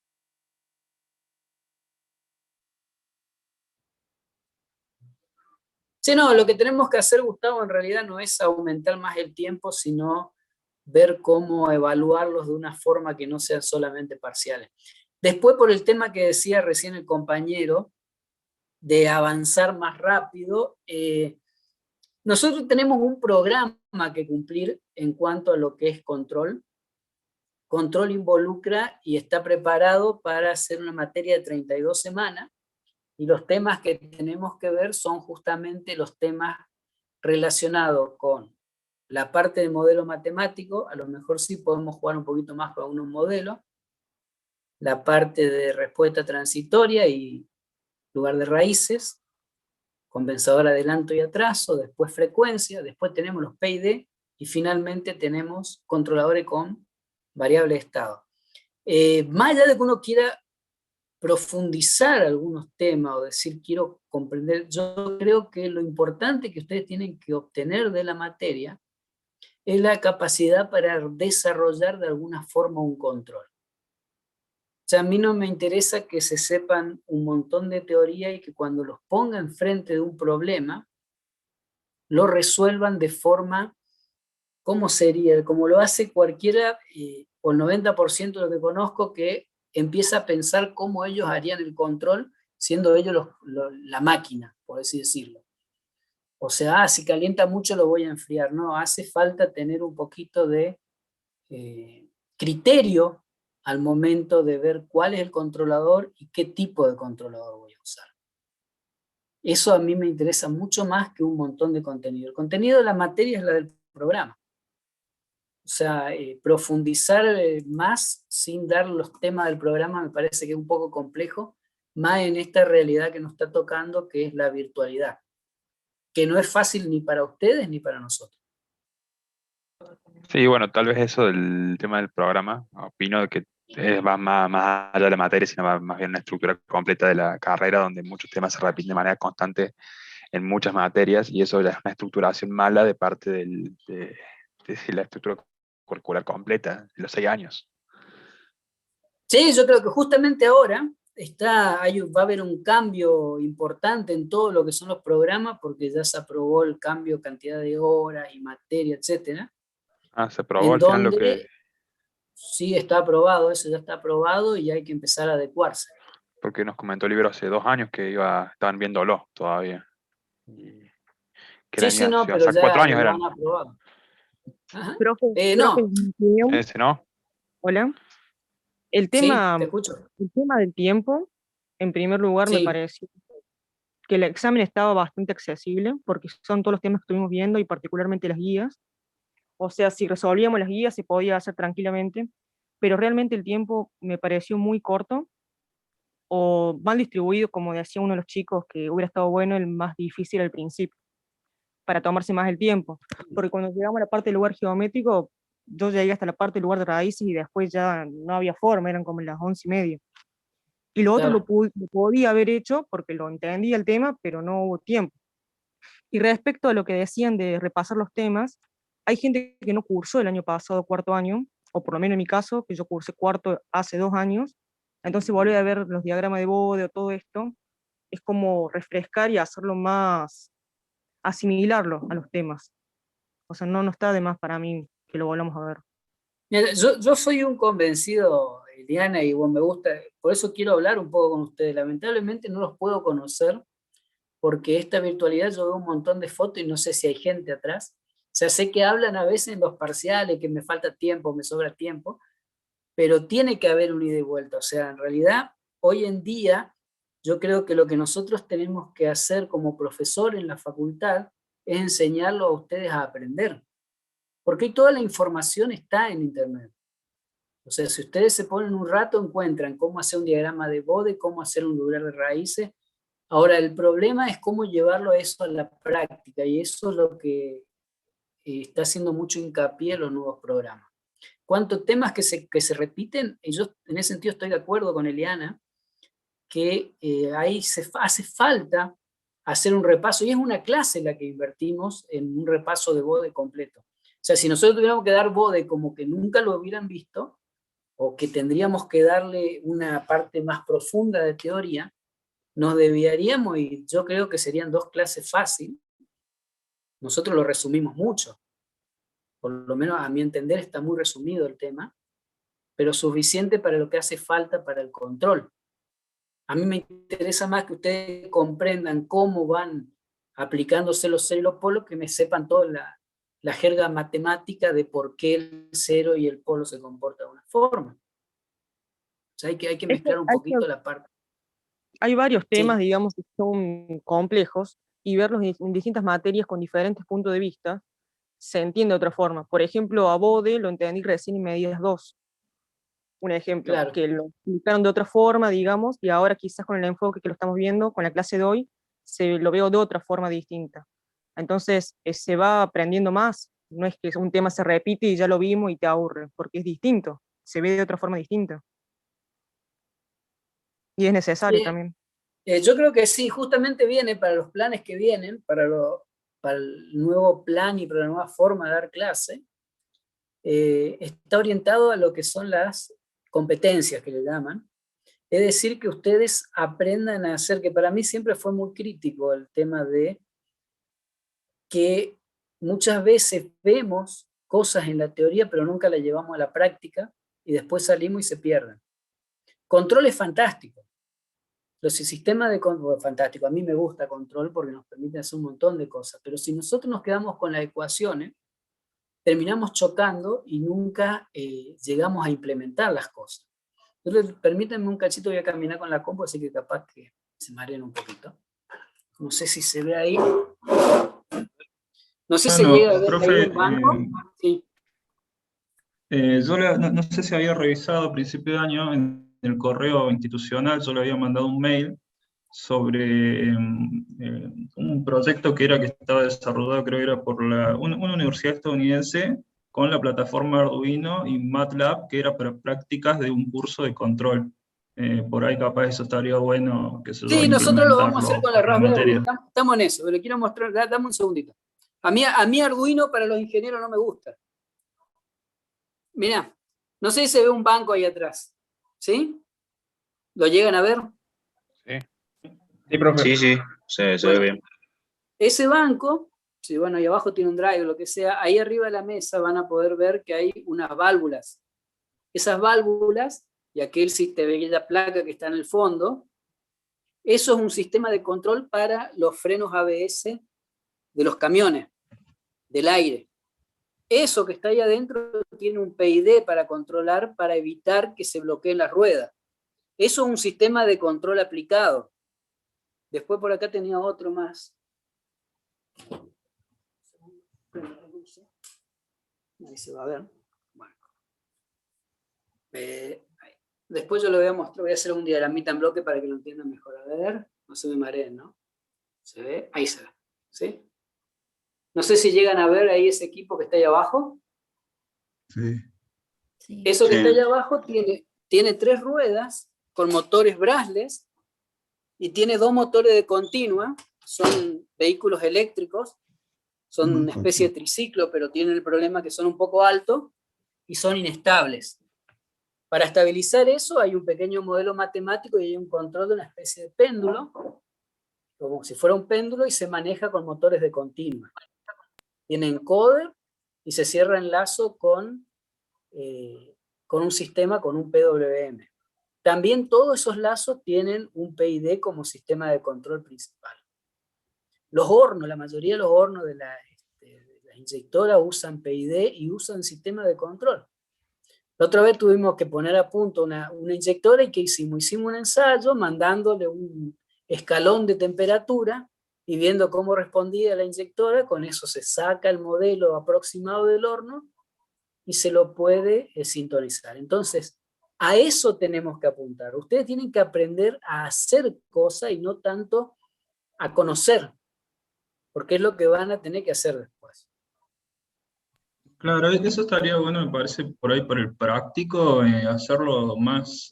Sí, no, lo que tenemos que hacer, Gustavo, en realidad no es aumentar más el tiempo, sino ver cómo evaluarlos de una forma que no sean solamente parciales. Después, por el tema que decía recién el compañero, de avanzar más rápido, nosotros tenemos un programa que cumplir en cuanto a lo que es control. Control involucra y está preparado para hacer una materia de 32 semanas, y los temas que tenemos que ver son justamente los temas relacionados con la parte de modelo matemático. A lo mejor sí podemos jugar un poquito más con unos modelos, la parte de respuesta transitoria y lugar de raíces, compensador adelanto y atraso, después frecuencia, después tenemos los PID y finalmente tenemos controladores con variable de estado. Más allá de que uno quiera profundizar algunos temas o decir quiero comprender, yo creo que lo importante que ustedes tienen que obtener de la materia es la capacidad para desarrollar de alguna forma un control. O sea, a mí no me interesa que se sepan un montón de teoría y que cuando los ponga enfrente de un problema, lo resuelvan de forma, ¿cómo sería? Como lo hace cualquiera, o el 90% de lo que conozco, que empieza a pensar cómo ellos harían el control, siendo ellos la máquina, por así decirlo. O sea, si calienta mucho lo voy a enfriar. No, hace falta tener un poquito de criterio al momento de ver cuál es el controlador y qué tipo de controlador voy a usar. Eso a mí me interesa mucho más que un montón de contenido. El contenido de la materia es la del programa. O sea, profundizar más sin dar los temas del programa me parece que es un poco complejo, más en esta realidad que nos está tocando, que es la virtualidad, que no es fácil ni para ustedes ni para nosotros. Sí, bueno, tal vez eso del tema del programa, opino que va más allá de la materia, sino más bien una estructura completa de la carrera, donde muchos temas se repiten de manera constante en muchas materias, y eso ya es una estructuración mala de parte de la estructura curricular completa, de los 6 años. Sí, yo creo que justamente ahora va a haber un cambio importante en todo lo que son los programas, porque ya se aprobó el cambio, cantidad de horas y materia, etcétera, Se aprobó en al final lo que, donde sí está aprobado, eso ya está aprobado y hay que empezar a adecuarse. porque nos comentó el libro hace 2 años que estaban viéndolo todavía. Y que Sí, sí, no, o pero sea, ya 4 años lo han eran. aprobado. Ajá. Profe, profe, No, en mi opinión, Ese, ¿no? hola. El sí, tema, te escucho. el tema del tiempo, en primer lugar, me Sí, pareció que el examen estaba bastante accesible, porque son todos los temas que estuvimos viendo y particularmente las guías. O sea, si resolvíamos las guías se podía hacer tranquilamente, pero realmente el tiempo me pareció muy corto o mal distribuido, como decía uno de los chicos, que hubiera estado bueno el más difícil al principio, para tomarse más el tiempo. Porque cuando llegamos a la parte del lugar geométrico, yo llegué hasta la parte del lugar de raíces y después ya no había forma, eran como las 11:30. Y lo otro claro. lo podía haber hecho porque lo entendía el tema, pero no hubo tiempo. Y respecto a lo que decían de repasar los temas, hay gente que no cursó el año pasado cuarto año, o por lo menos en mi caso, que yo cursé cuarto hace 2 años, entonces volver a ver los diagramas de Bode o todo esto, es como refrescar y hacerlo más, asimilarlo a los temas. O sea, no está de más para mí que lo volvamos a ver. Mira, yo soy un convencido, Eliana, y bueno, me gusta, por eso quiero hablar un poco con ustedes. Lamentablemente no los puedo conocer, porque esta virtualidad yo veo un montón de fotos y no sé si hay gente atrás. O sea, sé que hablan a veces en los parciales, que me falta tiempo, me sobra tiempo, pero tiene que haber un ida y vuelta. O sea, en realidad, hoy en día, yo creo que lo que nosotros tenemos que hacer como profesor en la facultad es enseñarlo a ustedes a aprender, porque toda la información está en Internet. O sea, si ustedes se ponen un rato, encuentran cómo hacer un diagrama de Bode, cómo hacer un lugar de raíces. Ahora, el problema es cómo llevarlo a eso a la práctica, y eso es lo que está haciendo mucho hincapié en los nuevos programas. ¿Cuántos temas que se repiten? Y yo en ese sentido estoy de acuerdo con Eliana, que ahí hace falta hacer un repaso, y es una clase la que invertimos en un repaso de Bode completo. O sea, si nosotros tuviéramos que dar Bode como que nunca lo hubieran visto, o que tendríamos que darle una parte más profunda de teoría, nos debiaríamos, y yo creo que serían 2 clases fácil. Nosotros lo resumimos mucho, por lo menos a mi entender está muy resumido el tema, pero suficiente para lo que hace falta para el control. A mí me interesa más que ustedes comprendan cómo van aplicándose los ceros y los polos, que me sepan toda la jerga matemática de por qué el cero y el polo se comportan de una forma. O sea, hay que mezclar un poquito la parte. Hay varios temas, Sí, digamos, que son complejos y verlos en distintas materias con diferentes puntos de vista se entiende de otra forma. Por ejemplo, a Bode lo entendí recién en medidas 2, un ejemplo, claro. que lo explicaron de otra forma, digamos, y ahora quizás con el enfoque que lo estamos viendo, con la clase de hoy, se lo veo de otra forma distinta. Entonces, se va aprendiendo más, no es que un tema se repite y ya lo vimos y te aburre, porque es distinto, se ve de otra forma distinta. Y es necesario Sí, también. yo creo que sí, justamente viene para los planes que vienen, para el nuevo plan y para la nueva forma de dar clase, está orientado a lo que son las competencias que le llaman. Es decir, que ustedes aprendan a hacer, que para mí siempre fue muy crítico el tema de que muchas veces vemos cosas en la teoría, pero nunca las llevamos a la práctica y después salimos y se pierden. Control es fantástico. Los sistemas de control, fantástico, a mí me gusta control porque nos permite hacer un montón de cosas, pero si nosotros nos quedamos con las ecuaciones, terminamos chocando y nunca llegamos a implementar las cosas. Entonces, permítanme un cachito, voy a caminar con la compu, así que capaz que se mareen un poquito. No sé si se ve ahí. No sé si Bueno, llega a ver ahí profe, el banco. Sí, yo no sé si había revisado a principio de año en el correo institucional, yo le había mandado un mail sobre un proyecto que estaba desarrollado, creo que era por una universidad estadounidense, con la plataforma Arduino y MATLAB, que era para prácticas de un curso de control. Por ahí capaz eso estaría bueno que se Sí, nosotros lo vamos a hacer implementarlo con la en la Raspberry. materia. Estamos en eso, pero le quiero mostrar, dame un segundito. A mí Arduino para los ingenieros no me gusta. Mirá, no sé si se ve un banco ahí atrás. ¿Sí? ¿Lo llegan a ver? Sí, profe. Sí, se ve Bueno, bien. ese banco, si bueno, ahí abajo tiene un drive o lo que sea, ahí arriba de la mesa van a poder ver que hay unas válvulas. Esas válvulas y aquel sistema de la placa que está en el fondo, eso es un sistema de control para los frenos ABS de los camiones, del aire. Eso que está ahí adentro tiene un PID para controlar, para evitar que se bloqueen las ruedas. Eso es un sistema de control aplicado. Después por acá tenía otro más. Ahí se va a ver. Bueno. Después yo lo voy a mostrar, voy a hacer un diagramita en bloque para que lo entiendan mejor. A ver, no se me mareen, ¿no? ¿Se ve? Ahí se ve. ¿Sí? No sé si llegan a ver ahí ese equipo que está ahí abajo. Sí. Eso que está allá abajo tiene 3 ruedas con motores brushless y tiene 2 motores de continua. Son vehículos eléctricos, son una especie de triciclo, pero tienen el problema que son un poco altos y son inestables. Para estabilizar eso hay un pequeño modelo matemático y hay un control de una especie de péndulo, como si fuera un péndulo, y se maneja con motores de continua. Tiene encoder y se cierra en lazo con un sistema, con un PWM. También todos esos lazos tienen un PID como sistema de control principal. Los hornos, la mayoría de los hornos de la inyectora usan PID y usan sistema de control. La otra vez tuvimos que poner a punto una inyectora y ¿qué hicimos? Hicimos un ensayo mandándole un escalón de temperatura y viendo cómo respondía la inyectora. Con eso se saca el modelo aproximado del horno y se lo puede sintonizar. Entonces, a eso tenemos que apuntar. Ustedes tienen que aprender a hacer cosas y no tanto a conocer, porque es lo que van a tener que hacer después. Claro, eso estaría bueno, me parece, por ahí para el práctico, hacerlo más,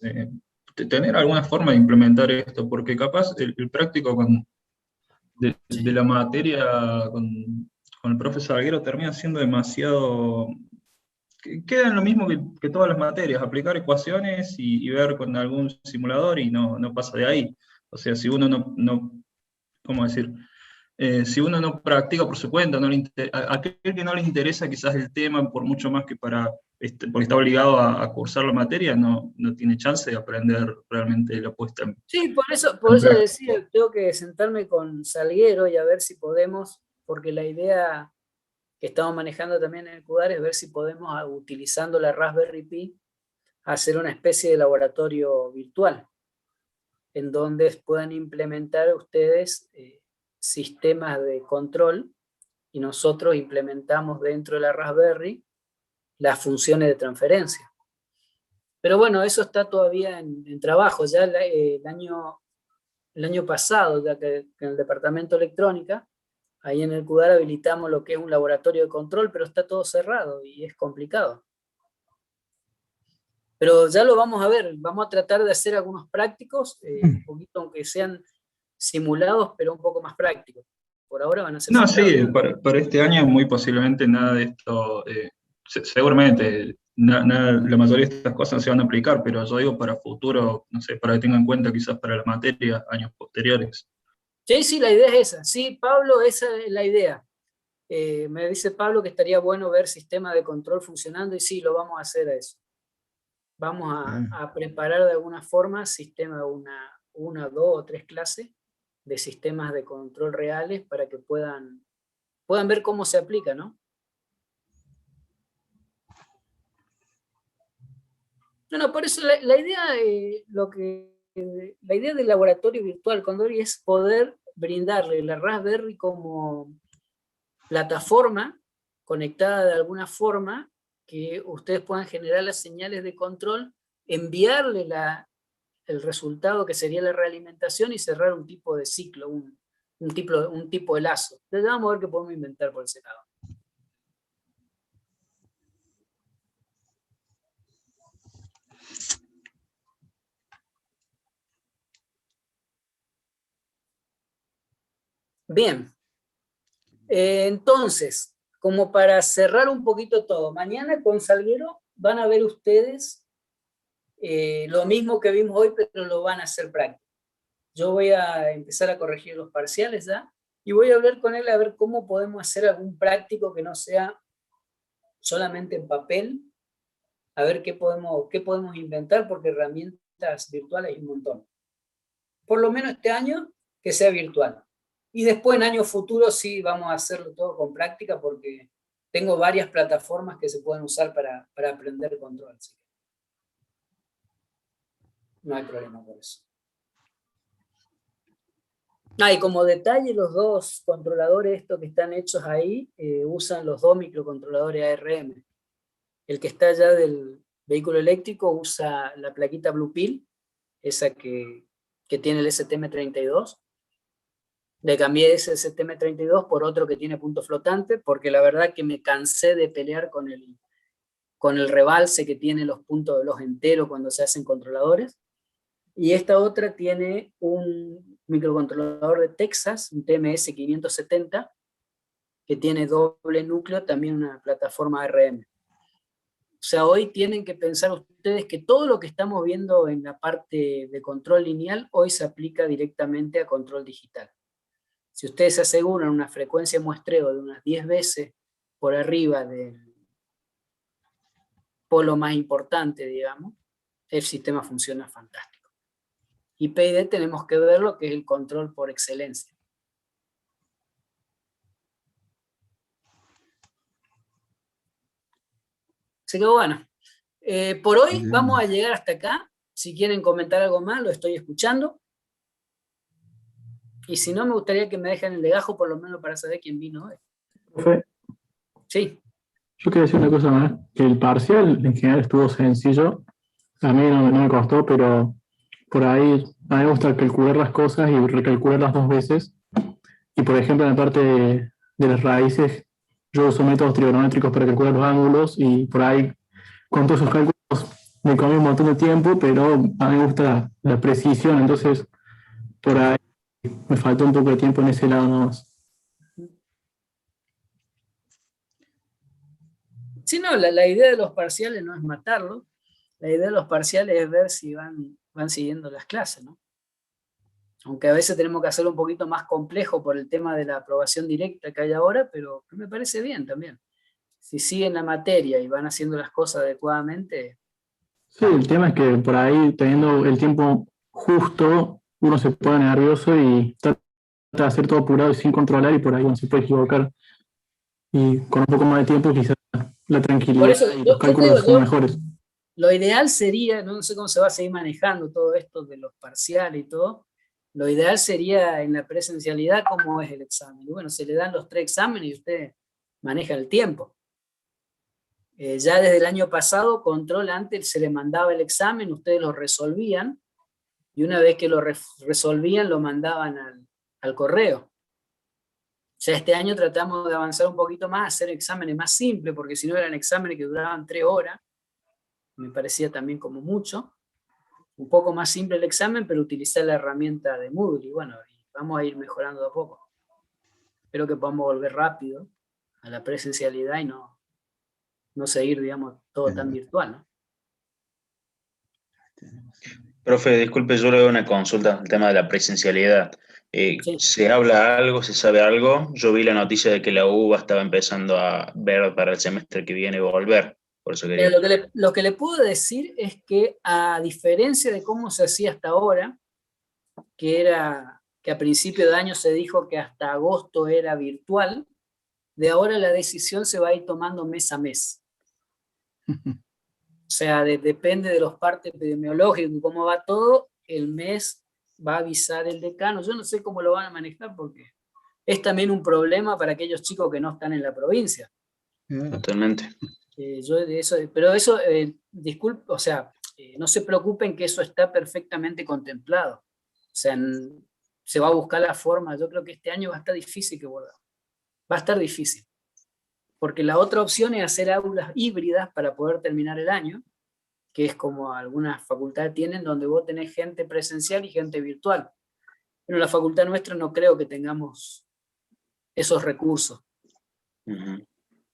tener alguna forma de implementar esto, porque capaz el práctico de la materia con el profe Salguero termina siendo demasiado. Queda en lo mismo que todas las materias, aplicar ecuaciones y ver con algún simulador y no pasa de ahí. O sea, si uno no ¿cómo decir? Si uno no practica por su cuenta, a aquel que no le interesa quizás el tema, por mucho más que porque está obligado a cursar la materia, no tiene chance de aprender realmente la puesta en. Sí, por eso decía, tengo que sentarme con Salguero y a ver si podemos, porque la idea que estamos manejando también en el CUDAR es ver si podemos, utilizando la Raspberry Pi, hacer una especie de laboratorio virtual, en donde puedan implementar ustedes sistemas de control y nosotros implementamos dentro de la Raspberry las funciones de transferencia. Pero bueno, eso está todavía en trabajo. Ya el año pasado, ya que en el departamento de electrónica, ahí en el CUDAR habilitamos lo que es un laboratorio de control, pero está todo cerrado y es complicado. Pero ya lo vamos a ver, vamos a tratar de hacer algunos prácticos, un poquito aunque sean simulados, pero un poco más prácticos. Por ahora van a ser simulados. Sí, para este año muy posiblemente nada de esto, seguramente la mayoría de estas cosas se van a aplicar, pero yo digo para futuro, no sé, para que tengan en cuenta quizás para la materia, años posteriores. Sí, la idea es esa. Sí, Pablo, esa es la idea. Me dice Pablo que estaría bueno ver sistema de control funcionando y sí, lo vamos a hacer a eso. Vamos a preparar de alguna forma sistema, una, 2 o 3 clases de sistemas de control reales para que puedan ver cómo se aplica, ¿no? No, por eso la idea la idea del laboratorio virtual Condori es poder brindarle la Raspberry como plataforma conectada de alguna forma, que ustedes puedan generar las señales de control, enviarle el resultado que sería la realimentación y cerrar un tipo de ciclo, un tipo de lazo. Entonces vamos a ver qué podemos inventar por ese lado. Bien. Entonces, como para cerrar un poquito todo, mañana con Salguero van a ver ustedes lo mismo que vimos hoy, pero lo van a hacer práctico. Yo voy a empezar a corregir los parciales ya, y voy a hablar con él a ver cómo podemos hacer algún práctico que no sea solamente en papel, a ver qué podemos inventar, porque herramientas virtuales hay un montón. Por lo menos este año, que sea virtual. Y después en años futuros sí vamos a hacerlo todo con práctica, porque tengo varias plataformas que se pueden usar para aprender control. Así que no hay problema por eso. Y como detalle, los dos controladores estos que están hechos ahí usan los dos microcontroladores ARM. El que está allá del vehículo eléctrico usa la plaquita Blue Pill, esa que tiene el STM32. Le cambié ese STM32 por otro que tiene punto flotante, porque la verdad que me cansé de pelear con el rebalse que tiene los puntos, los enteros cuando se hacen controladores. Y esta otra tiene un microcontrolador de Texas, un TMS 570, que tiene doble núcleo, también una plataforma ARM. O sea, hoy tienen que pensar ustedes que todo lo que estamos viendo en la parte de control lineal, hoy se aplica directamente a control digital. Si ustedes se aseguran una frecuencia de muestreo de unas 10 veces por arriba del polo más importante, digamos, el sistema funciona fantástico. Y PID tenemos que ver lo que es el control por excelencia. Así que bueno, por hoy vamos a llegar hasta acá. Si quieren comentar algo más, lo estoy escuchando. Y si no, me gustaría que me dejen el legajo, por lo menos para saber quién vino hoy. Profe, Sí. yo quería decir una cosa más, que el parcial en general estuvo sencillo. A mí no me costó, pero por ahí a mí me gusta calcular las cosas y recalcularlas dos veces. Y por ejemplo, en la parte de las raíces, yo uso métodos trigonométricos para calcular los ángulos y por ahí con todos esos cálculos me comí un montón de tiempo, pero a mí me gusta la precisión, entonces por ahí me faltó un poco de tiempo en ese lado nomás. Sí, no, la idea de los parciales no es matarlos. La idea de los parciales es ver si van siguiendo las clases, ¿no? Aunque a veces tenemos que hacerlo un poquito más complejo por el tema de la aprobación directa que hay ahora, pero me parece bien también. Si siguen la materia y van haciendo las cosas adecuadamente. Sí, el tema es que por ahí, teniendo el tiempo justo, uno se pone nervioso y trata de hacer todo apurado y sin controlar, y por ahí uno se puede equivocar. Y con un poco más de tiempo, quizás la tranquilidad Por eso, y los cálculos son mejores. Lo ideal sería, no sé cómo se va a seguir manejando todo esto de los parciales y todo, lo ideal sería en la presencialidad cómo es el examen. Y bueno, se le dan los 3 exámenes y usted maneja el tiempo. Ya desde el año pasado, control antes se le mandaba el examen, ustedes lo resolvían, y una vez que lo resolvían, lo mandaban al correo. Ya este año tratamos de avanzar un poquito más, hacer exámenes más simples, porque si no eran exámenes que duraban 3 horas, me parecía también como mucho. Un poco más simple el examen, pero utilizar la herramienta de Moodle, y bueno, vamos a ir mejorando de a poco. Espero que podamos volver rápido a la presencialidad y no seguir, digamos, todo tan virtual, ¿no? Profe, disculpe, yo le doy una consulta, el tema de la presencialidad. Sí. ¿Se habla algo, se sabe algo? Yo vi la noticia de que la UBA estaba empezando a ver para el semestre que viene volver. Por eso quería... Lo que le puedo decir es que, a diferencia de cómo se hacía hasta ahora, que a principio de año se dijo que hasta agosto era virtual, de ahora la decisión se va a ir tomando mes a mes. O sea, depende de los partes epidemiológicos y cómo va todo, el mes va a avisar el decano. Yo no sé cómo lo van a manejar, porque es también un problema para aquellos chicos que no están en la provincia. Totalmente. Pero eso, disculpe, o sea, no se preocupen que eso está perfectamente contemplado. O sea, se va a buscar la forma. Yo creo que este año va a estar difícil que vuelva. Va a estar difícil. Porque la otra opción es hacer aulas híbridas para poder terminar el año, que es como algunas facultades tienen, donde vos tenés gente presencial y gente virtual. Pero en la facultad nuestra no creo que tengamos esos recursos. Ujú.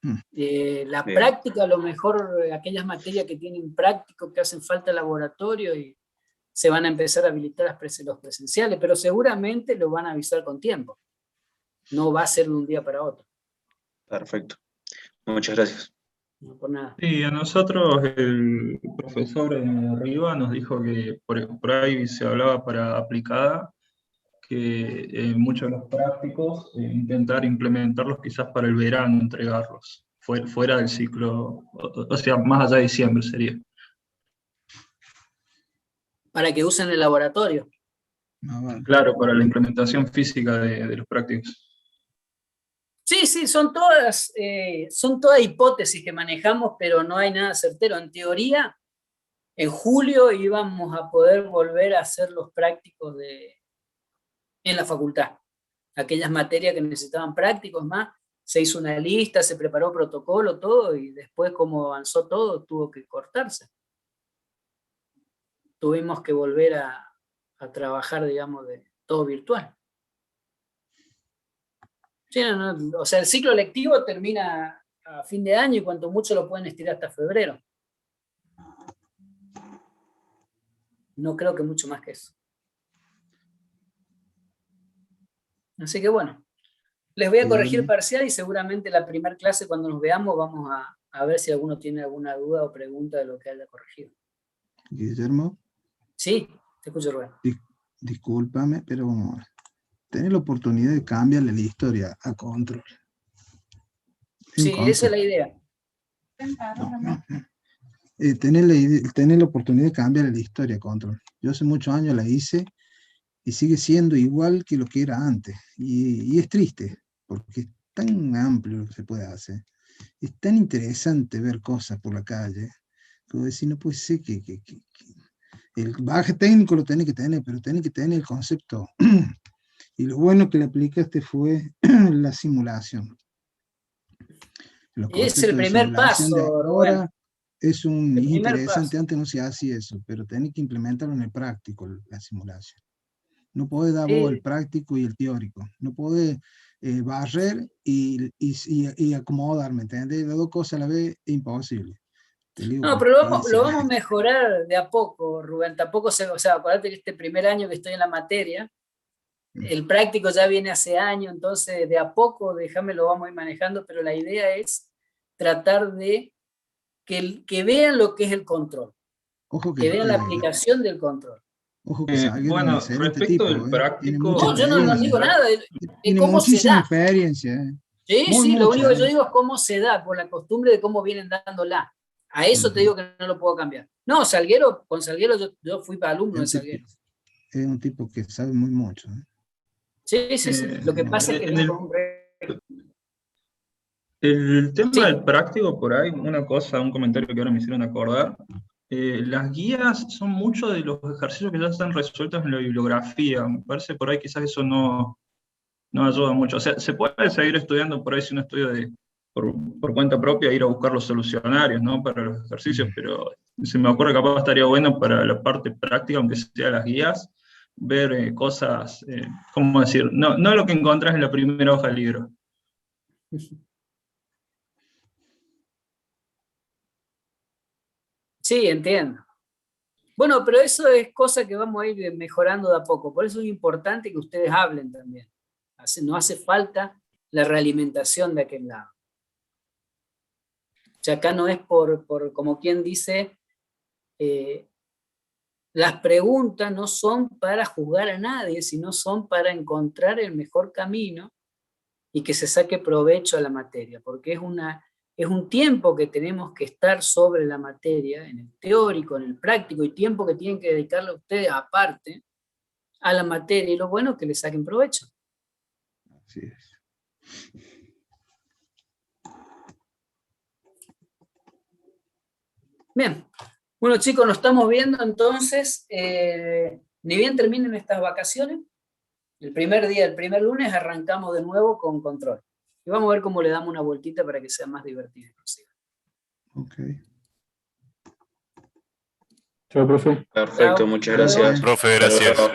La Bien. práctica, a lo mejor aquellas materias que tienen práctico, que hacen falta laboratorio, y se van a empezar a habilitar los presenciales, pero seguramente lo van a avisar con tiempo. No va a ser de un día para otro. Perfecto. Muchas gracias. No por nada. Sí, a nosotros el profesor arriba nos dijo que por ahí se hablaba para aplicada, que muchos de los prácticos intentar implementarlos quizás para el verano, entregarlos, fuera del ciclo, o sea, más allá de diciembre sería. Para que usen el laboratorio. Ah, bueno. Claro, para la implementación física de los prácticos. Sí, sí, son todas hipótesis que manejamos, pero no hay nada certero. En teoría, en julio íbamos a poder volver a hacer los prácticos en la facultad. Aquellas materias que necesitaban prácticos más, se hizo una lista, se preparó protocolo, todo, y después, como avanzó todo, tuvo que cortarse. Tuvimos que volver a trabajar, digamos, de todo virtual. Sí, o sea, el ciclo lectivo termina a fin de año y cuanto mucho lo pueden estirar hasta febrero. No creo que mucho más que eso. Así que bueno, les voy a corregir el parcial y seguramente la primera clase, cuando nos veamos, vamos a ver si alguno tiene alguna duda o pregunta de lo que haya corregido. Guillermo, Sí, te escucho, Rubén. discúlpame, pero vamos a ver. Tenés la oportunidad de cambiarle la historia a control. Sí, esa es la idea. Tenés la oportunidad de cambiarle la historia a control. Yo hace muchos años la hice y sigue siendo igual que lo que era antes. Y es triste, porque es tan amplio lo que se puede hacer. Es tan interesante ver cosas por la calle, como decir, no puede ser que el bagaje técnico lo tenés que tener, pero tenés que tener el concepto. Y lo bueno que le aplicaste fue la simulación. Es el primer paso, ahora es interesante, paso. Antes no se hacía eso, pero tenés que implementarlo en el práctico, la simulación. No podés dar vos el práctico y el teórico. No podés barrer y acomodar, ¿me entendés? Las dos cosas a la vez es imposible. No, pero lo vamos a mejorar de a poco, Rubén. Tampoco o sea, acuérdate que este primer año que estoy en la materia, el práctico ya viene hace años, entonces de a poco, lo vamos a ir manejando, pero la idea es tratar de que vean lo que es el control. Ojo que vean la aplicación del control. Ojo que bueno, respecto del práctico... No, yo no digo nada. Tiene cómo muchísima se da. experiencia. Sí, sí, lo único que yo digo es cómo se da, por la costumbre de cómo vienen dándola. A eso te digo que no lo puedo cambiar. No, con Salguero yo fui para alumno de Salguero. Es un tipo que sabe muy mucho. Sí, sí, sí. Lo que pasa es que el tema del práctico, por ahí, un comentario que ahora me hicieron acordar. Las guías son muchos de los ejercicios que ya están resueltos en la bibliografía. Me parece por ahí quizás eso no ayuda mucho. O sea, se puede seguir estudiando por ahí si uno estudia por cuenta propia, ir a buscar los solucionarios, ¿no? Para los ejercicios, pero se me ocurre que capaz estaría bueno para la parte práctica, aunque sea las guías, ver cosas, ¿cómo decir? No lo que encontrás en la primera hoja del libro. Sí, entiendo. Bueno, pero eso es cosa que vamos a ir mejorando de a poco. Por eso es importante que ustedes hablen también. No hace falta la realimentación de aquel lado. O sea, acá no es por como quien dice, las preguntas no son para juzgar a nadie, sino son para encontrar el mejor camino y que se saque provecho a la materia, porque es un tiempo que tenemos que estar sobre la materia, en el teórico, en el práctico, y tiempo que tienen que dedicarle a ustedes aparte a la materia, y lo bueno es que le saquen provecho. Así es. Bien, bueno chicos, nos estamos viendo entonces, ni bien terminen estas vacaciones, el primer lunes arrancamos de nuevo con control. Y vamos a ver cómo le damos una vueltita para que sea más divertido inclusive. Ok. Chao, profe. Perfecto, muchas gracias. Profe, gracias.